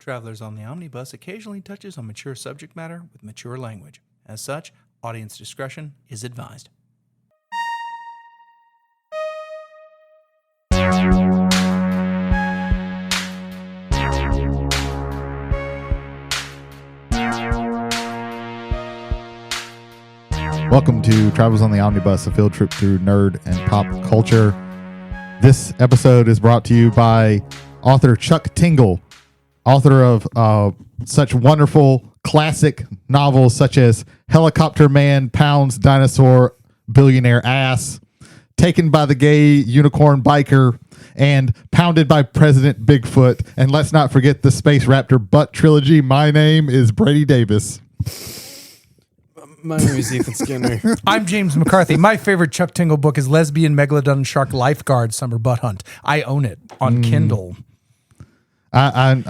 Travelers on the Omnibus occasionally touches on mature subject matter with mature language. As such, audience discretion is advised. Welcome to Travelers on the Omnibus, a field trip through nerd and pop culture. This episode is brought to you by author Chuck Tingle, author of such wonderful classic novels such as Helicopter Man Pounds Dinosaur Billionaire Ass, Taken by the Gay Unicorn Biker, and Pounded by President Bigfoot. And let's not forget the Space Raptor Butt Trilogy. My name is Brady Davis. My name is Ethan Skinner. I'm James McCarthy. My favorite Chuck Tingle book is Lesbian Megalodon Shark Lifeguard Summer Butt Hunt. I own it on Kindle. I'm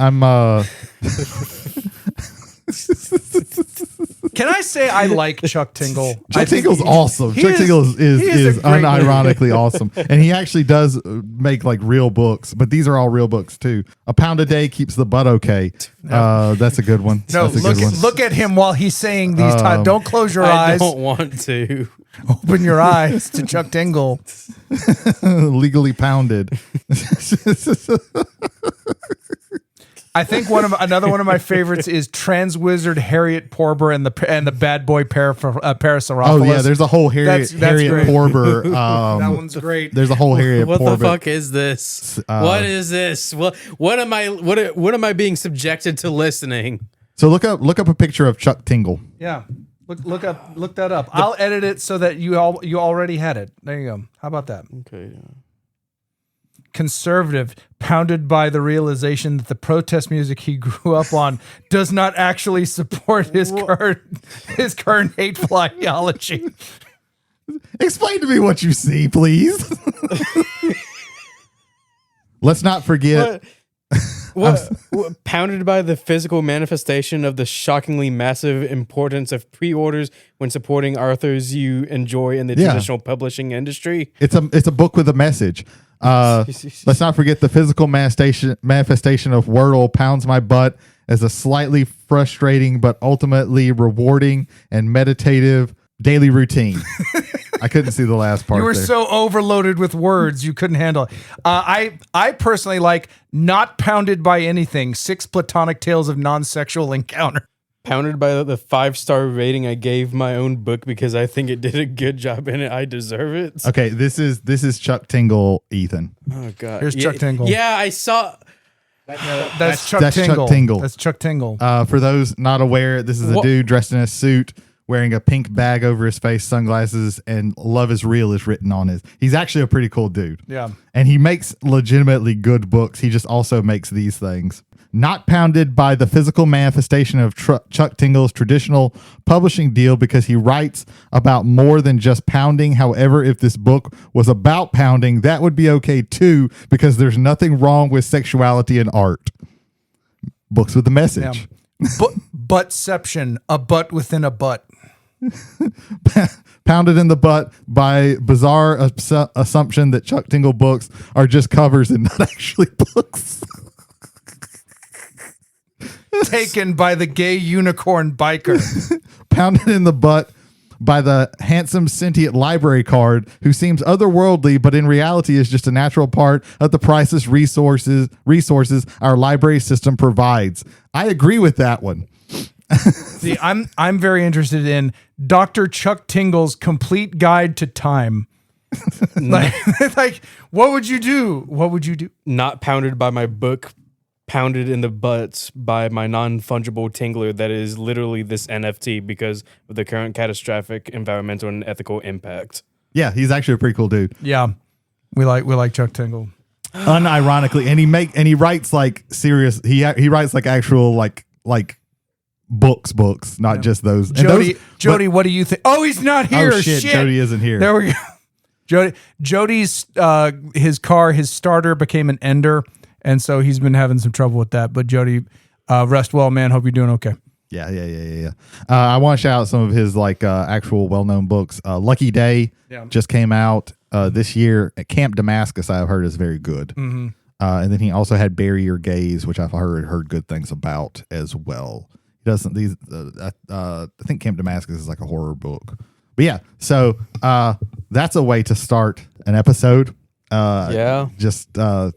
Can I say I like Chuck Tingle? Chuck Tingle's awesome. Chuck Tingle is unironically awesome. And he actually does make like real books, but these are all real books too. A Pound a Day Keeps the Butt Okay. That's a good one. No, That's look at him while he's saying these times. Don't close your eyes. I don't want to. Open your eyes to Chuck Tingle. Legally pounded. I think another one of my favorites is Trans Wizard Harriet Porber and the Bad Boy Parasaurolophus. Oh yeah, there's a whole Harriet great. Porber. That one's great. There's a whole Harriet What Porber. the fuck is this? What is this? What am I being subjected to listening? So look up a picture of Chuck Tingle. Yeah, look that up. I'll edit it so that you already had it. There you go. How about that? Okay. Conservative, pounded by the realization that the protest music he grew up on does not actually support his current hateful ideology. Explain to me what you see, please. Let's not forget. What pounded by the physical manifestation of the shockingly massive importance of pre-orders when supporting authors you enjoy in the traditional publishing industry. It's a book with a message. Let's not forget the physical manifestation of Wordle pounds my butt as a slightly frustrating but ultimately rewarding and meditative daily routine. I couldn't see the last part. You were there. so overloaded with words you couldn't handle it. I personally like Not Pounded by Anything, 6 Platonic Tales of Non-Sexual Encounter. Pounded by the 5-star rating I gave my own book because I think it did a good job in it. I deserve it. Okay, this is Chuck Tingle, Ethan. Oh god. Here's Chuck Tingle. Yeah, I saw. That's Chuck Chuck Tingle. Tingle. That's Chuck Tingle. For those not aware, this is a dude dressed in a suit, wearing a pink bag over his face, sunglasses, and "Love is Real" is written on his. He's actually a pretty cool dude. Yeah. And he makes legitimately good books. He just also makes these things. Not pounded by the physical manifestation of Chuck Tingle's traditional publishing deal because he writes about more than just pounding. However, if this book was about pounding, that would be okay too, because there's nothing wrong with sexuality in art. Books with a message. Yeah. Buttception, a butt within a butt. Pounded in the butt by bizarre assumption that Chuck Tingle books are just covers and not actually books. Taken by the Gay Unicorn Biker. Pounded in the butt by the handsome sentient library card who seems otherworldly but in reality is just a natural part of the priceless resources our library system provides. I agree with that one. See, I'm very interested in Dr. Chuck Tingle's Complete Guide to Time. like what would you do? What would you do? Not pounded by my book, pounded in the butts by my non-fungible tingler that is literally this NFT because of the current catastrophic environmental and ethical impact. Yeah, he's actually a pretty cool dude. Yeah. We like Chuck Tingle. Unironically, and he writes like serious. He writes like actual like books, not just those. Jody, what do you think? Oh, he's not here. Oh shit, Jody isn't here. There we go. Jody's his starter became an ender, and so he's been having some trouble with that. But Jody, rest well, man. Hope you're doing okay. Yeah. I want to shout out some of his like actual well-known books. Lucky Day just came out this year. At Camp Damascus, I've heard is very good. Mm-hmm. And then he also had Bury Your Gaze, which I've heard good things about as well. He doesn't these. I think Camp Damascus is like a horror book. But yeah, so that's a way to start an episode. Just both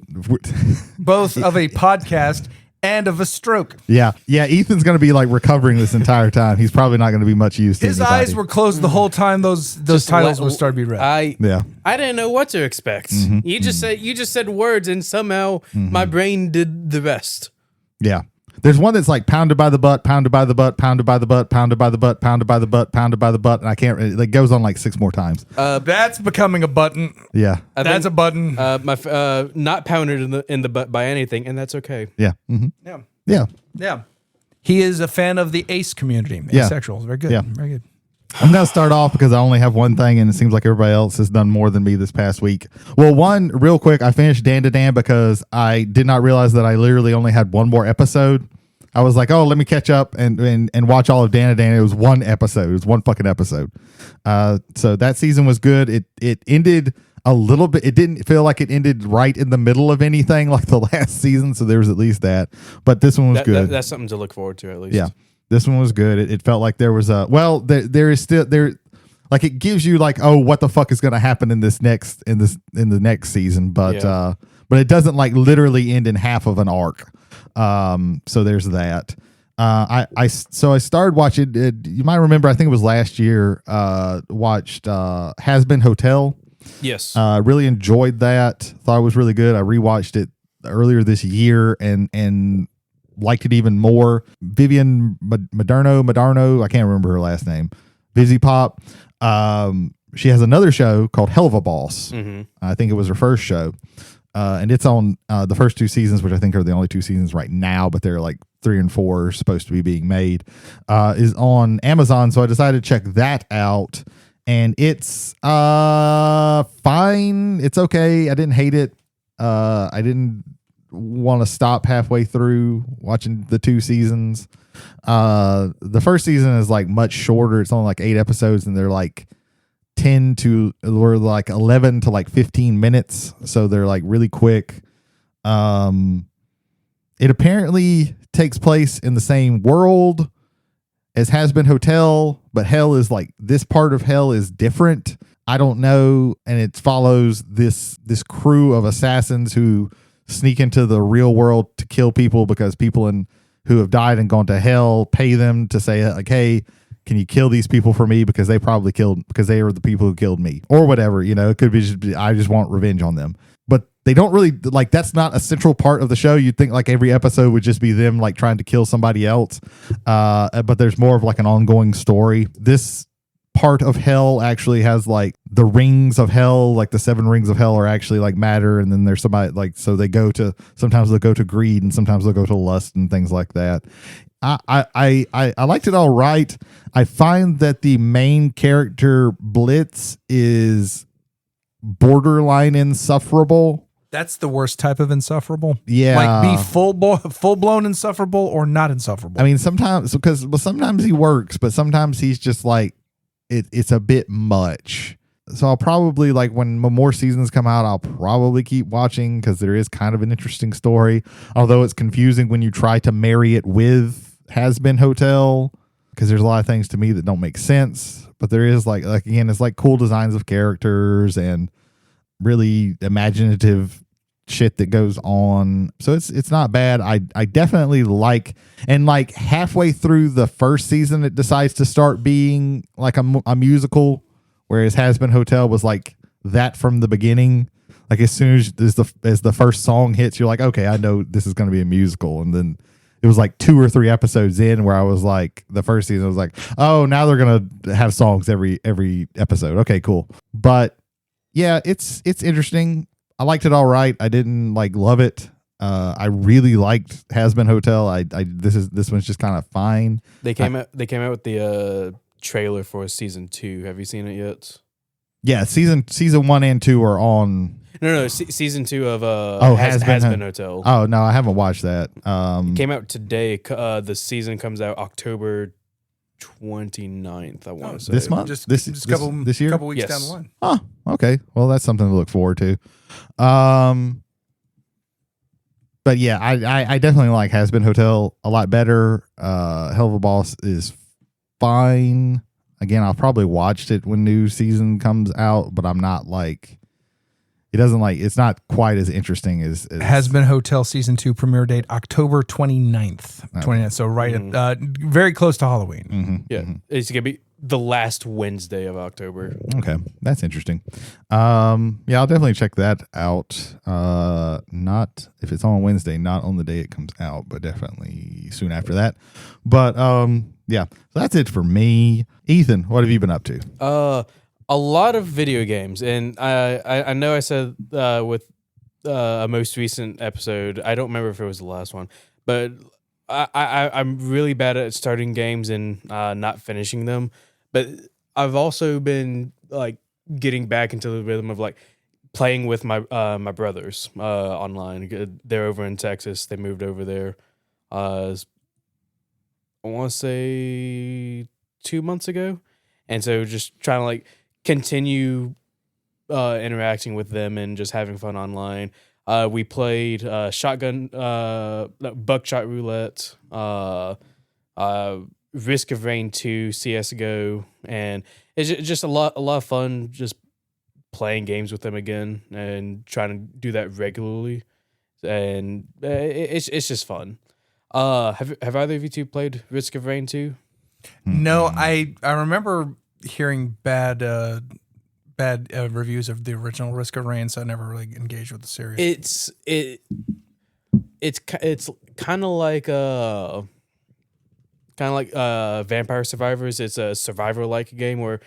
of a podcast and of a stroke. Yeah. Ethan's going to be like recovering this entire time. He's probably not going to be much use to his anybody. eyes were closed the whole time those titles would start to be read. I didn't know what to expect. You just said words, and somehow my brain did the rest. Yeah. There's one that's like pounded by the butt, pounded by the butt, pounded by the butt, pounded by the butt, pounded by the butt, pounded by the butt, and I can't. It goes on like 6 more times. That's becoming a button. Yeah, that's a button. Not pounded in the butt by anything, and that's okay. Yeah. Yeah. He is a fan of the ace community. Asexuals. Very good. Yeah. Very good. I'm going to start off because I only have one thing, and it seems like everybody else has done more than me this past week. Well, one, real quick, I finished Dandadan because I did not realize that I literally only had one more episode. I was like, oh, let me catch up and watch all of Dandadan. It was one episode. It was one fucking episode. So that season was good. It ended a little bit. It didn't feel like it ended right in the middle of anything like the last season, so there was at least that. But this one was good. That's something to look forward to, at least. Yeah. This one was good. It felt like there was there is still like it gives you like, oh, what the fuck is going to happen in the next season, but it doesn't like literally end in half of an arc. So there's that. I started watching it. You might remember, I think it was last year, watched Has Been Hotel. Yes. Really enjoyed that. Thought it was really good. I rewatched it earlier this year and liked it even more. Vivian Madarno, I can't remember her last name. Vizzy Pop. She has another show called Helluva Boss. Mm-hmm. I think it was her first show. And it's on the first 2 seasons, which I think are the only 2 seasons right now, but they're like 3 and 4 are supposed to be being made, is on Amazon. So I decided to check that out, and it's fine. It's okay. I didn't hate it. I didn't want to stop halfway through watching the 2 seasons. The first season is like much shorter. It's only like 8 episodes, and they're like 11 to like 15 minutes. So they're like really quick. It apparently takes place in the same world as Has Been Hotel, but hell is like, this part of hell is different. I don't know. And it follows this crew of assassins who sneak into the real world to kill people because people who have died and gone to hell pay them to say like, hey, can you kill these people for me because they are the people who killed me, or whatever, it could be I just want revenge on them. But they don't really like, that's not a central part of the show. You'd think like every episode would just be them like trying to kill somebody else. But there's more of like an ongoing story. This part of hell actually has like the rings of hell, like the 7 rings of hell are actually like matter. And then there's somebody like, so sometimes they'll go to greed and sometimes they'll go to lust and things like that. I liked it all right. I find that the main character Blitz is borderline insufferable. That's the worst type of insufferable. Yeah, like be full blown insufferable or not insufferable. I mean, sometimes sometimes he works, but sometimes he's just like it's a bit much. So I'll probably like when more seasons come out, I'll probably keep watching because there is kind of an interesting story. Although it's confusing when you try to marry it with Has Been Hotel, because there's a lot of things to me that don't make sense. But there is like again, it's like cool designs of characters and really imaginative shit that goes on. So it's not bad. I definitely like, and like halfway through the first season, it decides to start being like a musical, whereas Has Been Hotel was like that from the beginning. Like as soon as the first song hits, you're like, okay, I know this is going to be a musical. And then it was like 2 or 3 episodes in where I was like, the first season I was like, oh, now they're going to have songs every episode. Okay, cool. But yeah, it's interesting. I liked it all right. I didn't like love it. I really liked Has Been Hotel. This one's just kind of fine. They came out with the trailer for season 2. Have you seen it yet? Yeah, season 1 and 2 are on. No, season 2 of Has Been Hotel. Oh no, I haven't watched that. It came out today. The season comes out October 29th. I want to say this month. This year. Couple weeks down the line. Oh, okay. Well, that's something to look forward to. But yeah, I definitely like Has Been Hotel a lot better. Helluva Boss is fine. Again, I'll probably watch it when new season comes out, but I'm not like, it's not quite as interesting as Has Been Hotel season 2 premiere date October 29th. 29th. So right at very close to Halloween. Yeah, it's gonna be the last Wednesday of October. Okay, that's interesting. Yeah, I'll definitely check that out. Not if it's on Wednesday, not on the day it comes out, but definitely soon after that. But yeah, so that's it for me. Ethan, what have you been up to? A lot of video games, and I know I said with a most recent episode, I don't remember if it was the last one, but I'm really bad at starting games and not finishing them. But I've also been like getting back into the rhythm of like playing with my my brothers online. They're over in Texas. They moved over there. I want to say 2 months ago, and so just trying to like continue interacting with them and just having fun online. We played buckshot roulette, Risk of Rain 2, CS:GO, and it's just a lot of fun just playing games with them again and trying to do that regularly, and it's just fun. Have either of you two played Risk of Rain 2? No, I remember hearing bad reviews of the original Risk of Rain, so I never really engaged with the series. It's kind of like Vampire Survivors. It's a survivor-like game where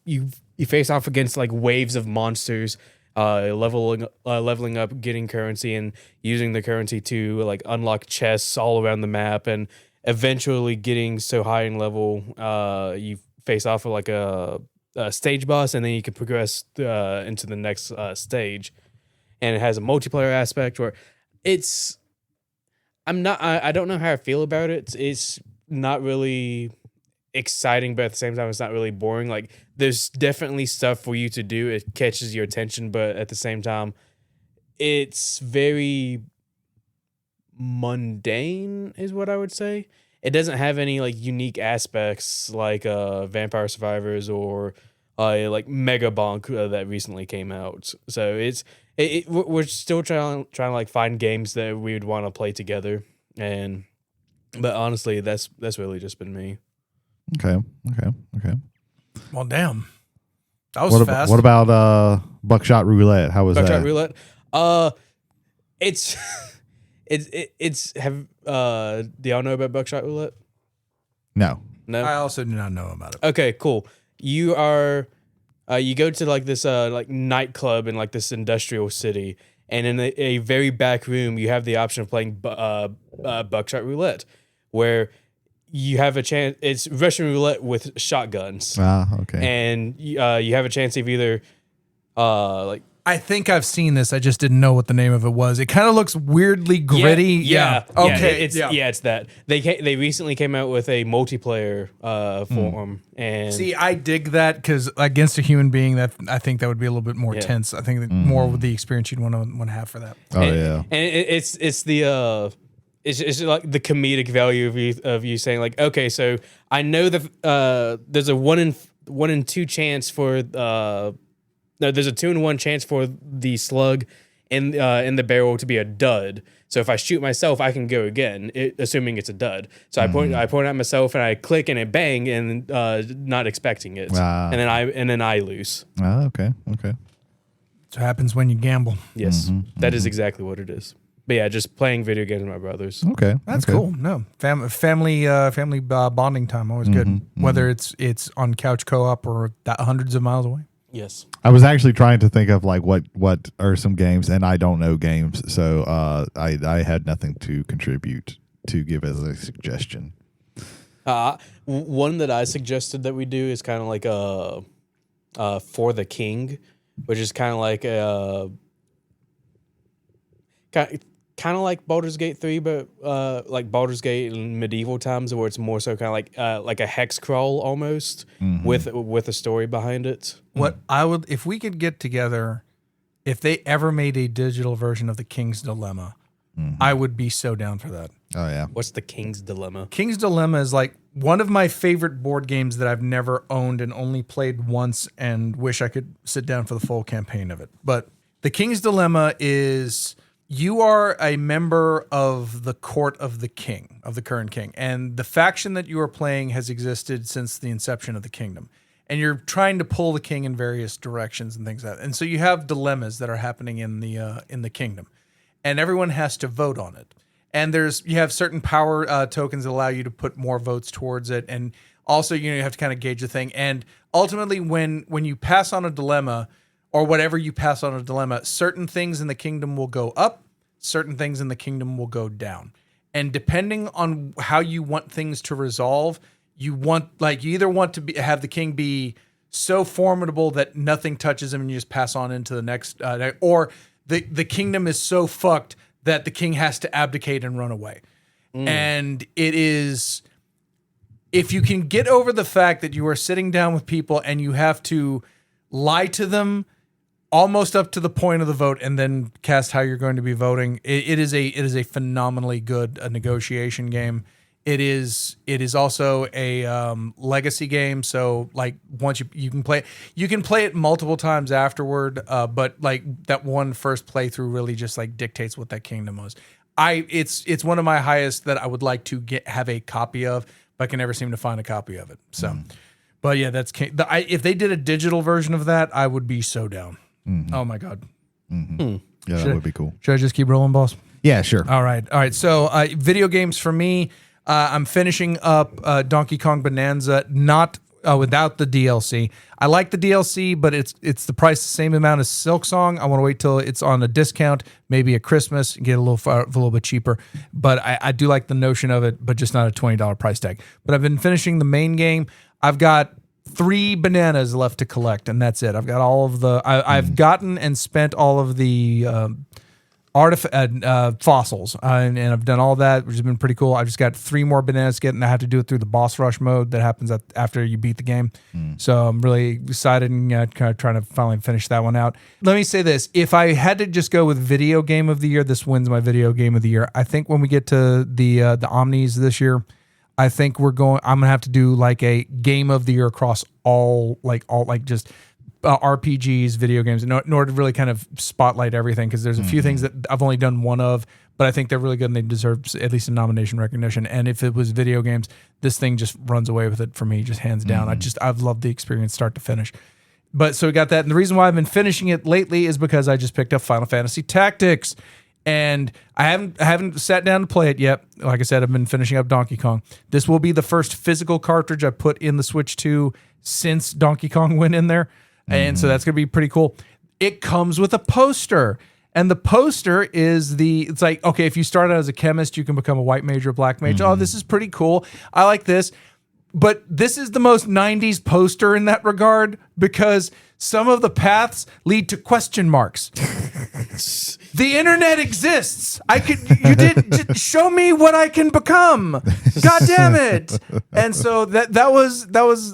you face off against like waves of monsters, leveling up, getting currency, and using the currency to like unlock chests all around the map, and eventually getting so high in level, you face off with like a stage boss, and then you can progress into the next stage. And it has a multiplayer aspect where I don't know how I feel about it. It's not really exciting, but at the same time, it's not really boring. Like, there's definitely stuff for you to do. It catches your attention, but at the same time, it's very mundane, is what I would say. It doesn't have any like unique aspects like Vampire Survivors or like Mega Bonk that recently came out. So we're still trying to like find games that we would want to play together, but honestly, that's really just been me. Okay. Well, damn, that was fast. What about Buckshot Roulette? How was Buckshot that? Roulette? It's do y'all know about Buckshot Roulette? No. I also do not know about it. Okay, cool. You are you go to like this like nightclub in like this industrial city, and in a very back room you have the option of playing Buckshot Roulette, where you have a chance. It's Russian roulette with shotguns. Okay. And you have a chance of either like, I think I've seen this. I just didn't know what the name of it was. It kind of looks weirdly gritty. Yeah. Okay. It's that. They recently came out with a multiplayer form. And see, I dig that because against a human being, that I think that would be a little bit more tense. I think that more with the experience you'd want to have for that. And it's the it's like the comedic value of you saying like, okay, so I know that there's a 1 in 2 chance for no, there's a 2 in 1 chance for the slug in the barrel to be a dud. So if I shoot myself, I can go again, assuming it's a dud. So I point at myself and I click and it bang, and not expecting it, and then I lose. Okay. So it happens when you gamble. Yes, that is exactly what it is. But yeah, just playing video games with my brothers. Okay, that's cool. No, family bonding time, always good. Whether it's on couch co-op or hundreds of miles away. Yes. I was actually trying to think of like what are some games, and I don't know games, so I had nothing to contribute to give as a suggestion. One that I suggested that we do is kind of like For the King, which is kind of like kind of like Baldur's Gate 3, but like Baldur's Gate in medieval times, where it's more so kind of like a hex crawl almost with a story behind it. What I would, if we could get together if they ever made a digital version of the King's Dilemma, I would be so down for that. Oh yeah. What's the King's Dilemma? King's Dilemma is like one of my favorite board games that I've never owned and only played once and wish I could sit down for the full campaign of it. But the King's Dilemma is you are a member of the court of the king, of the current king. And the faction that you are playing has existed since the inception of the kingdom. And you're trying to pull the king in various directions and things like that. And so you have dilemmas that are happening in the kingdom. And everyone has to vote on it. And you have certain power tokens that allow you to put more votes towards it. And also, you have to kind of gauge the thing. And ultimately, when you pass on a dilemma, or whatever you pass on a dilemma, certain things in the kingdom will go up, certain things in the kingdom will go down. And depending on how you want things to resolve, you either want to have the king be so formidable that nothing touches him and you just pass on into the next, or the kingdom is so fucked that the king has to abdicate and run away. And it is, if you can get over the fact that you are sitting down with people and you have to lie to them almost up to the point of the vote and then cast how you're going to be voting, it is a phenomenally good negotiation game. It is also a legacy game. So like once you can play it multiple times afterward. But like that one first playthrough really just like dictates what that kingdom was. It's one of my highest that I would like to have a copy of, but I can never seem to find a copy of it. So, but yeah, if they did a digital version of that, I would be so down. Oh my God. Yeah, that would be cool. Should I just keep rolling, boss? Yeah, sure. All right. So video games for me, I'm finishing up Donkey Kong Bananza, not without the DLC. I like the DLC, but it's the price the same amount as Silk Song. I want to wait till it's on a discount, maybe at Christmas, and get a little bit cheaper. But I do like the notion of it, but just not a $20 price tag. But I've been finishing the main game. I've got 3 bananas left to collect, and that's it. I've got all of I've gotten and spent all of the fossils, and I've done all that, which has been pretty cool. I've just got 3 more bananas to get, and I have to do it through the boss rush mode that happens after you beat the game. So I'm really excited and kind of trying to finally finish that one out. Let me say this. If I had to just go with video game of the year, this wins my video game of the year. I think when we get to the Omnis this year, I think I'm gonna have to do like a game of the year across all just RPGs, video games, in order to really kind of spotlight everything, because there's a few things that I've only done one of, but I think they're really good and they deserve at least a nomination recognition. And if it was video games, this thing just runs away with it for me, just hands down. I've loved the experience start to finish. But so we got that, and the reason why I've been finishing it lately is because I just picked up Final Fantasy Tactics. And I haven't sat down to play it yet. Like I said, I've been finishing up Donkey Kong. This will be the first physical cartridge I put in the Switch 2 since Donkey Kong went in there. And so that's going to be pretty cool. It comes with a poster. And the poster is it's like, okay, if you start out as a chemist, you can become a white mage or black mage. Oh, this is pretty cool. I like this. But this is the most 90s poster in that regard, because some of the paths lead to question marks. The internet exists. You did show me what I can become. God damn it. And so that was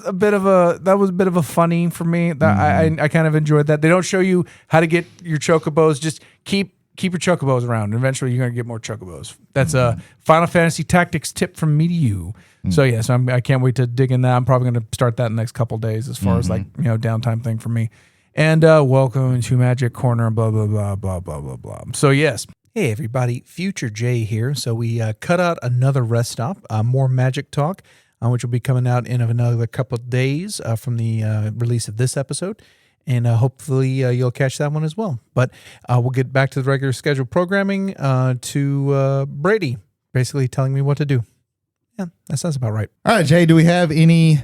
a bit of a funny for me. I kind of enjoyed that. They don't show you how to get your chocobos. Just keep your chocobos around. Eventually you're going to get more chocobos. That's a Final Fantasy Tactics tip from me to you. So yes, I can't wait to dig in that. I'm probably going to start that in the next couple of days as far as downtime thing for me. And welcome to Magic Corner, blah, blah, blah, blah, blah, blah, blah. So yes. Hey everybody, Future Jay here. So we cut out another rest stop, more Magic Talk, which will be coming out in another couple of days from the release of this episode. And hopefully you'll catch that one as well. But we'll get back to the regular scheduled programming to Brady basically telling me what to do. Yeah, that sounds about right. All right, Jay, do we have any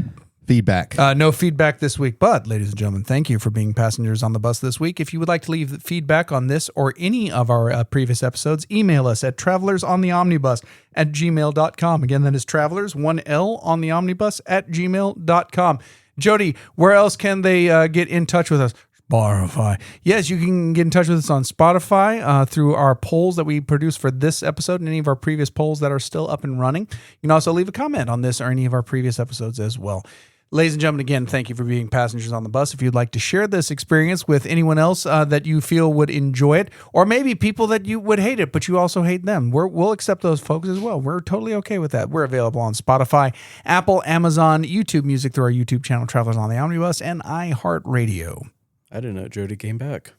feedback? No feedback this week, but ladies and gentlemen, thank you for being passengers on the bus this week. If you would like to leave feedback on this or any of our previous episodes, email us at travelersontheomnibus@gmail.com. Again, that is travelers, 1L on the omnibus @gmail.com. Jody, where else can they get in touch with us? Spotify. Yes, you can get in touch with us on Spotify through our polls that we produce for this episode and any of our previous polls that are still up and running. You can also leave a comment on this or any of our previous episodes as well. Ladies and gentlemen, again, thank you for being passengers on the bus. If you'd like to share this experience with anyone else that you feel would enjoy it, or maybe people that you would hate it, but you also hate them, we'll accept those folks as well. We're totally okay with that. We're available on Spotify, Apple, Amazon, YouTube Music through our YouTube channel, Travelers on the Omnibus, and iHeartRadio. I didn't know Jody came back.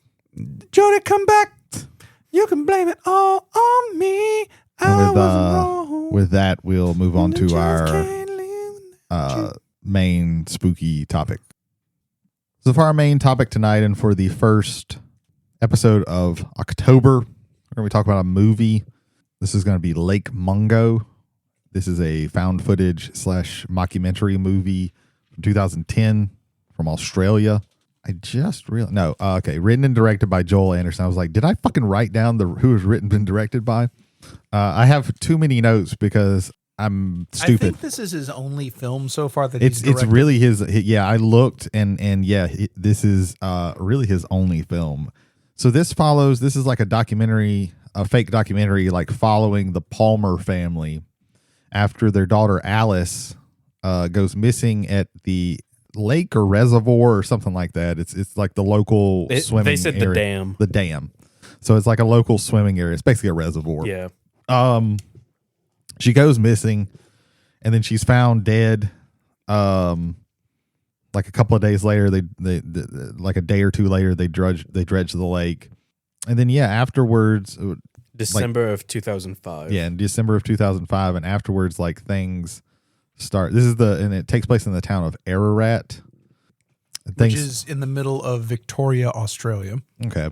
Jody, come back. You can blame it all on me. With that, we'll move on to our main spooky topic. So for our main topic tonight, and for the first episode of October, we're going to be talking about a movie. This is going to be Lake Mungo. This is a found footage / mockumentary movie from 2010 from Australia. I just realized, written and directed by Joel Anderson. I was like, did I fucking write down who was written and directed by? I have too many notes because I'm stupid. I think this is his only film so far that it's really his. Yeah, I looked and this is really his only film. So this is like a documentary, a fake documentary, like following the Palmer family after their daughter Alice goes missing at the lake or reservoir or something like that. It's like the local swimming. They said area. the dam. The dam. So it's like a local swimming area. It's basically a reservoir. Yeah. She goes missing, and then she's found dead. Like a couple of days later, they like a day or two later, they dredge the lake, and then afterwards, December of 2005. Yeah, in December of 2005, and afterwards, like things start. And it takes place in the town of Ararat, which is in the middle of Victoria, Australia. Okay.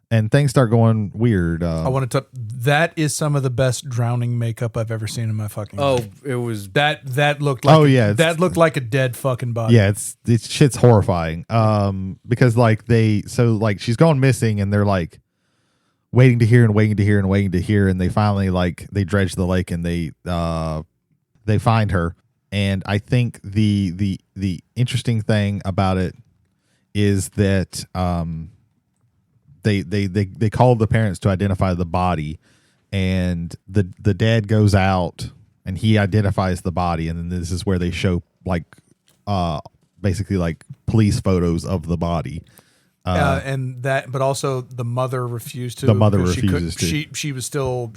And things start going weird. I want to. That is some of the best drowning makeup I've ever seen in my fucking life. It was that looked like. That looked like a dead fucking body. Yeah, it's shit's horrifying. Because she's gone missing, and they're like waiting to hear, and they finally they dredge the lake, and they find her. And I think the interesting thing about it is that they called the parents to identify the body, and the dad goes out and he identifies the body, and then this is where they show basically like police photos of the body. But also the mother refused to. The mother refuses to. She was still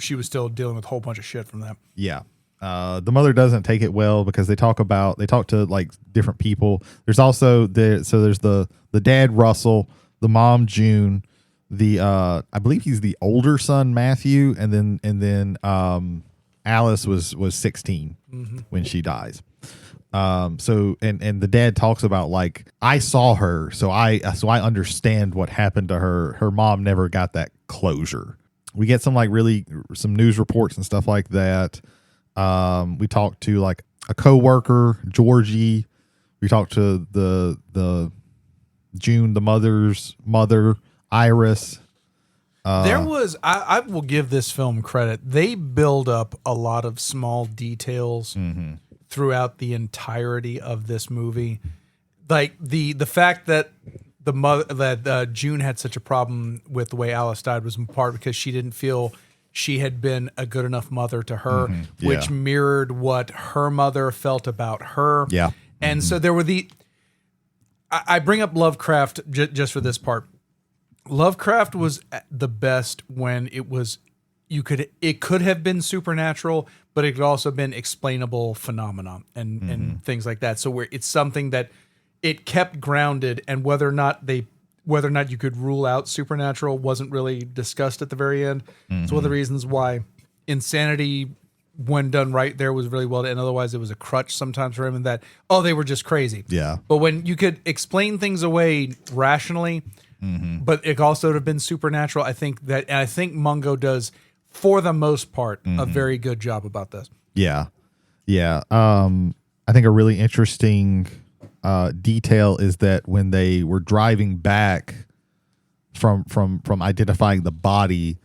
dealing with a whole bunch of shit from that. Yeah. The mother doesn't take it well because they talk to like different people. There's also there's the dad Russell, the mom June, I believe he's the older son Matthew, and then Alice was 16 when she dies. So the dad talks about like, I saw her, so I understand what happened to her. Her mom never got that closure. We get some news reports and stuff like that. We talked to like a coworker, Georgie. We talked to the June, the mother's mother, Iris. I will give this film credit. They build up a lot of small details throughout the entirety of this movie. Like the fact that June had such a problem with the way Alice died was in part because she didn't feel she had been a good enough mother to her, which mirrored what her mother felt about her. Yeah. And so there were I bring up Lovecraft just for this part. Lovecraft was the best when it could have been supernatural, but it could also have been explainable phenomena and things like that. So where it's something that it kept grounded, and whether or not you could rule out supernatural wasn't really discussed at the very end. It's one of the reasons why Insanity, when done right, there was really well done. Otherwise, it was a crutch sometimes for him, and that they were just crazy. Yeah. But when you could explain things away rationally, but it also would have been supernatural. I think Mungo does, for the most part, a very good job about this. Yeah. Yeah. I think a really interesting detail is that when they were driving back from identifying the body,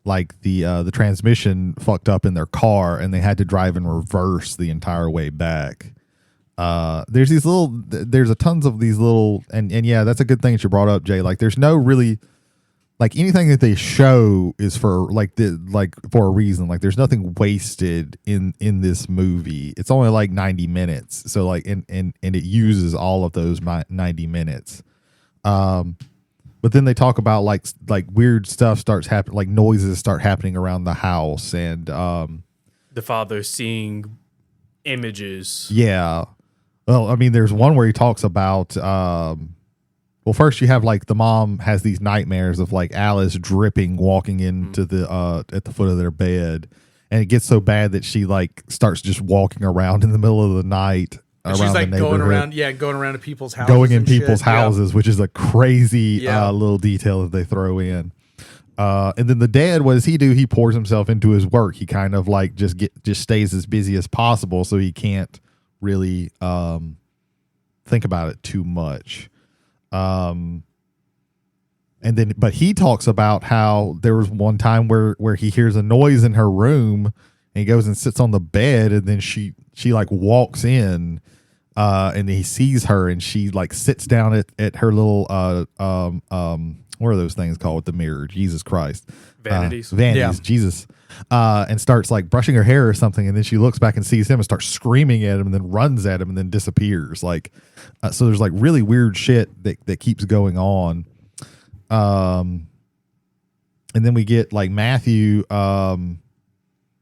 like the transmission fucked up in their car and they had to drive in reverse the entire way back. There's a tons of these little, and yeah, that's a good thing that you brought up, Jay. Like there's no really like anything that they show is for for a reason. Like there's nothing wasted in this movie. It's only like 90 minutes. So like and it uses all of those 90 minutes. But then they talk about like weird stuff starts happening, like noises start happening around the house, and the father seeing images. Yeah. Well, I mean, there's one where he talks about well, first you have like the mom has these nightmares of like Alice dripping walking into the at the foot of their bed, and it gets so bad that she like starts just walking around in the middle of the night. She's like going around to people's houses. Going in people's houses, which is a crazy little detail that they throw in. And then the dad, what does he do? He pours himself into his work. He kind of like just stays as busy as possible, so he can't really think about it too much. And then, but he talks about how there was one time where he hears a noise in her room, and he goes and sits on the bed, and then she like walks in, and he sees her, and she like sits down at her little what are those things called with the mirror? Jesus Christ, vanities, Jesus, and starts like brushing her hair or something, and then she looks back and sees him and starts screaming at him, and then runs at him, and then disappears. Like, so there's like really weird shit that keeps going on. And then we get like Matthew.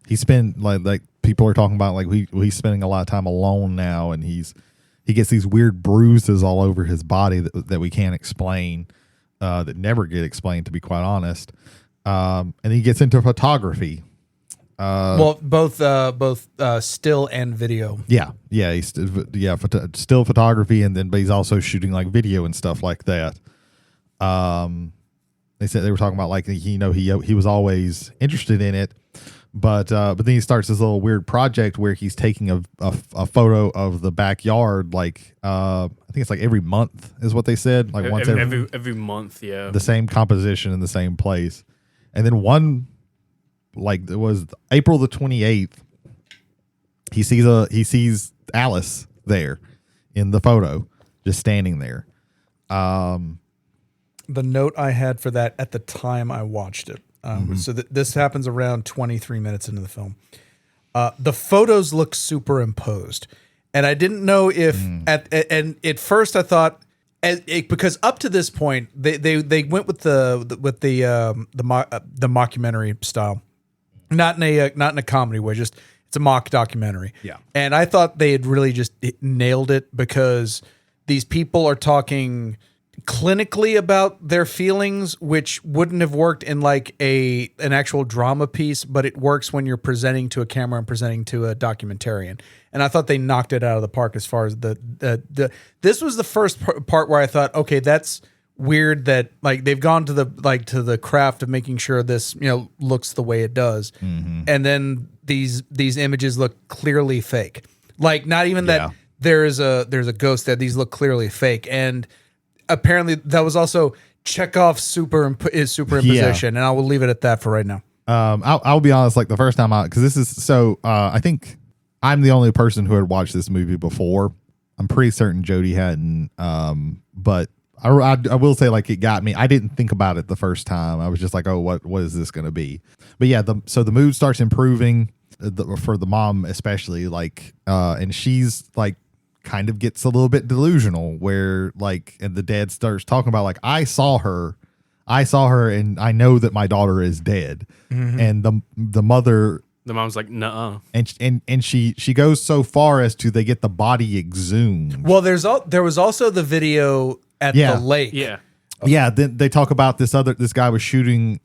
He spent like people are talking about like he's spending a lot of time alone now, and he gets these weird bruises all over his body that we can't explain, that never get explained, to be quite honest. And he gets into photography. Well, both still and video. Yeah, he's still photography, but he's also shooting like video and stuff like that. They said they were talking about like he was always interested in it, but then he starts this little weird project where he's taking a photo of the backyard, like I think it's like every month is what they said, like once every month, yeah, the same composition in the same place. And then one, like it was April the 28th, he sees Alice there in the photo, just standing there. The note I had for that at the time I watched it. So this happens around 23 minutes into the film. The photos look superimposed, and I didn't know if at first I thought because up to this point they went with the mockumentary style, not in a comedy way, just it's a mock documentary. Yeah, and I thought they had really just nailed it because these people are talking clinically about their feelings, which wouldn't have worked in like an actual drama piece, but it works when you're presenting to a camera and presenting to a documentarian. And I thought they knocked it out of the park as far as this was the first part where I thought, okay, that's weird that like they've gone to the craft of making sure this, looks the way it does. Mm-hmm. And then these images look clearly fake. Like not even that there's a ghost there. These look clearly fake. And apparently that was also Chekhov's superimposition, and I will leave it at that for right now. I'll be honest, like the first time because this is so I think I'm the only person who had watched this movie before. I'm pretty certain Jody hadn't, but I will say like it got me. I didn't think about it the first time. I was just like, oh, what is this going to be? But yeah, so the mood starts improving for the mom especially, like, and she's like kind of gets a little bit delusional where like, and the dad starts talking about like, I saw her and I know that my daughter is dead. Mm-hmm. And the mom's like, nuh-uh. And she goes so far as to they get the body exhumed. Well, there was also the video at the lake. Yeah. Okay. Yeah. Then they talk about this guy was shooting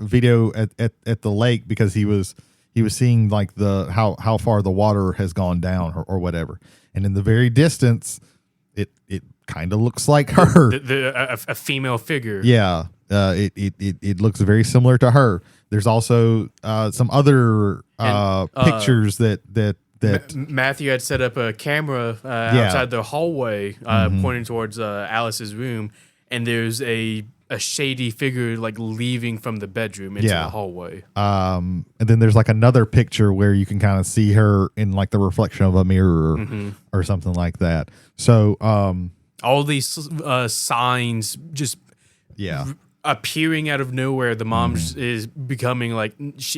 video at the lake because he was seeing like how far the water has gone down or whatever. And in the very distance, it kind of looks like her, a female figure. Yeah, it looks very similar to her. There's also some other pictures that Matthew had set up a camera outside the hallway, pointing towards Alice's room, and there's a shady figure like leaving from the bedroom into the hallway. And then there's like another picture where you can kind of see her in like the reflection of a mirror or something like that. So all these signs just appearing out of nowhere. The mom is becoming like,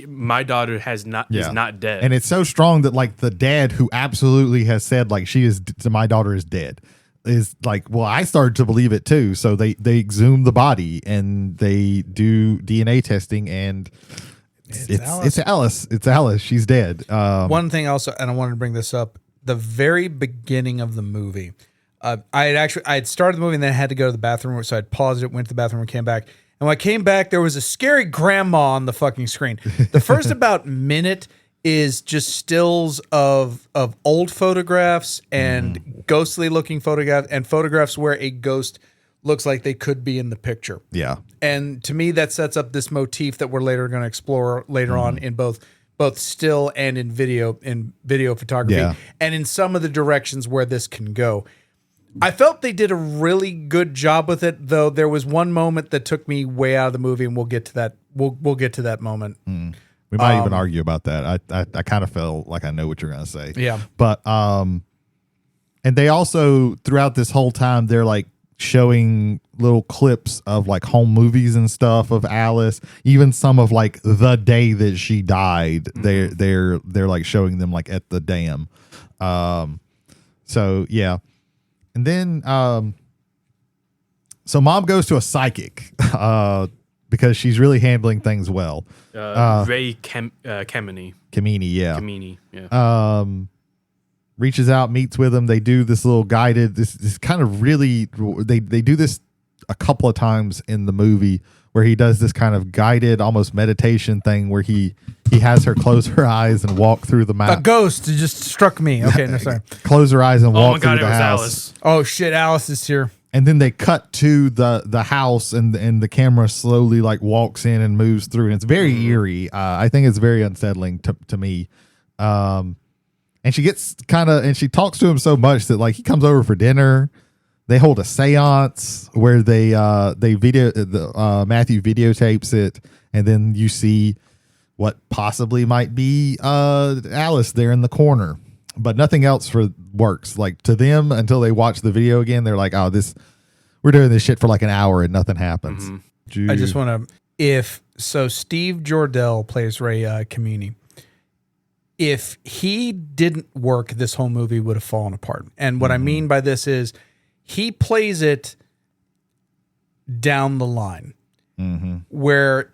my daughter is not dead. And it's so strong that like the dad, who absolutely has said like my daughter is dead, is like, well, I started to believe it too. So they exhume the body and they do DNA testing, and it's Alice. She's dead. One ththing also, and I wanted to bring this up, the very beginning of the movie. I had started the movie and then I had to go to the bathroom, so I paused it, went to the bathroom, and came back. And when I came back, there was a scary grandma on the fucking screen. The first about minute is just stills of old photographs and ghostly looking photographs, and photographs where a ghost looks like they could be in the picture. Yeah. And to me, that sets up this motif that we're later going to explore later on in both still and in video photography, and in some of the directions where this can go. I felt they did a really good job with it, though there was one moment that took me way out of the movie, and we'll get to that. We'll get to that moment. We might even argue about that. I kind of feel like I know what you're going to say. Yeah. But and they also, throughout this whole time, they're like showing little clips of like home movies and stuff of Alice, even some of like the day that she died. They're like showing them like at the dam. So yeah. And then so mom goes to a psychic because she's really handling things well. Ray Kamini. Kamini, yeah. Reaches out, meets with him. They do this little guided, this kind of really, they do this a couple of times in the movie where he does this kind of guided, almost meditation thing where he has her close her eyes and walk through the map. A ghost just struck me. Okay, no, sorry. Close her eyes and walk through the house. Alice. Oh shit, Alice is here. And then they cut to the house, and the camera slowly like walks in and moves through, and it's very eerie. I think it's very unsettling to me. And she gets and she talks to him so much that like he comes over for dinner. They hold a seance where they Matthew videotapes it, and then you see what possibly might be Alice there in the corner, but nothing else works. Like to them, until they watch the video again, they're like, "Oh, we're doing this shit for like an hour and nothing happens." I just want to, Steve Jordell plays Ray Kamini. If he didn't work, this whole movie would have fallen apart. And what I mean by this is he plays it down the line, where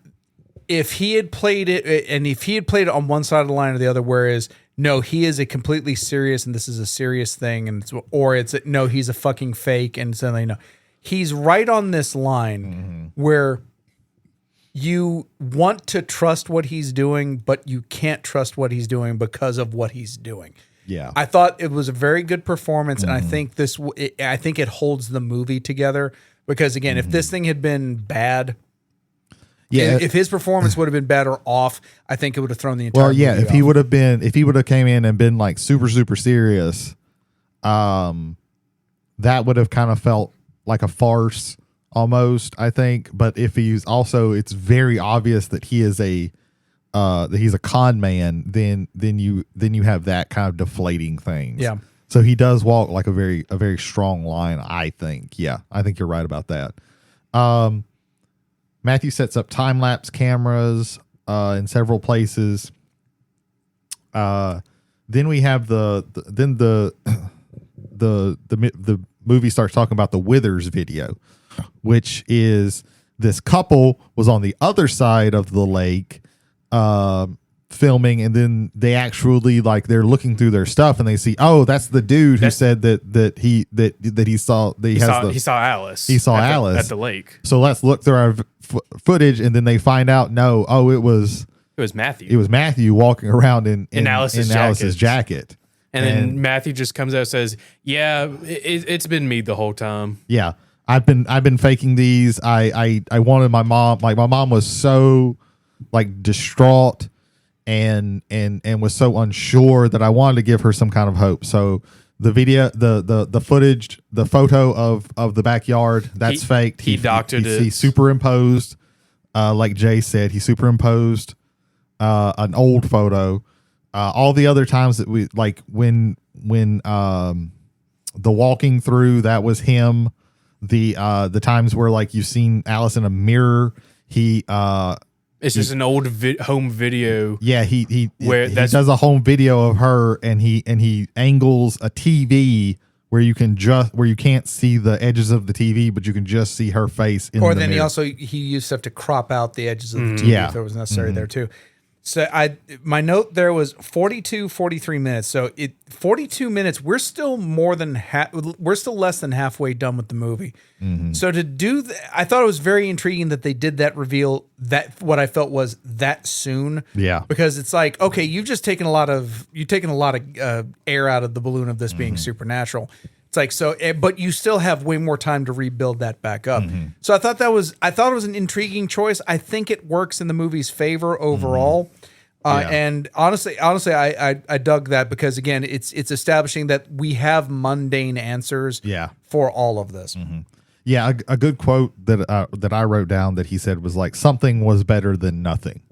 if he had played it, and if he had played it on one side of the line or the other, whereas no, he is a completely serious, and this is a serious thing, and no, he's a fucking fake, and suddenly no, he's right on this line where you want to trust what he's doing, but you can't trust what he's doing because of what he's doing. Yeah, I thought it was a very good performance, and I think I think it holds the movie together. Because again, if this thing had been bad, if his performance would have been bad or off, I think it would have thrown the entire. Well, yeah, if he would have came in and been like super super serious, that would have kind of felt like a farce almost. I think, but if he's also, it's very obvious that he is that he's a con man, then you have that kind of deflating things. Yeah. So he does walk like a very strong line, I think. Yeah, I think you're right about that. Matthew sets up time lapse cameras in several places. Then we have the movie starts talking about the Withers video, which is this couple was on the other side of the lake filming, and then they actually they're looking through their stuff and they see, oh, that's the dude who said that he saw Alice. He saw Alice at the lake. So let's look through our footage, and then they find out, no, it was Matthew. It was Matthew walking around in Alice's jacket. And then Matthew just comes out and says, "Yeah, it's been me the whole time." Yeah, I've been faking these. I wanted my mom. Like my mom was so distraught and was so unsure that I wanted to give her some kind of hope. So the video, the footage, the photo of the backyard, that's faked. He doctored it. He superimposed, like Jay said, he superimposed an old photo. All the other times that we when the walking through, that was him. the times where like you've seen Alice in a mirror. It's just an old home video. Yeah, he where he does a home video of her, and he angles a TV where you can't see the edges of the TV, but you can just see her face in the mirror. He used to have to crop out the edges of the TV if it was necessary there too. So my note there was 42, 43 minutes. So 42 minutes. We're still less than halfway done with the movie. So to do I thought it was very intriguing that they did that reveal that what I felt was that soon. Yeah, because it's like, okay, you've taken a lot of air out of the balloon of this being supernatural. It's like, so, but you still have way more time to rebuild that back up. So I thought it was an intriguing choice. I think it works in the movie's favor overall. And honestly, I dug that because again, it's establishing that we have mundane answers for all of this. Yeah. A good quote that I wrote down that he said was like, something was better than nothing.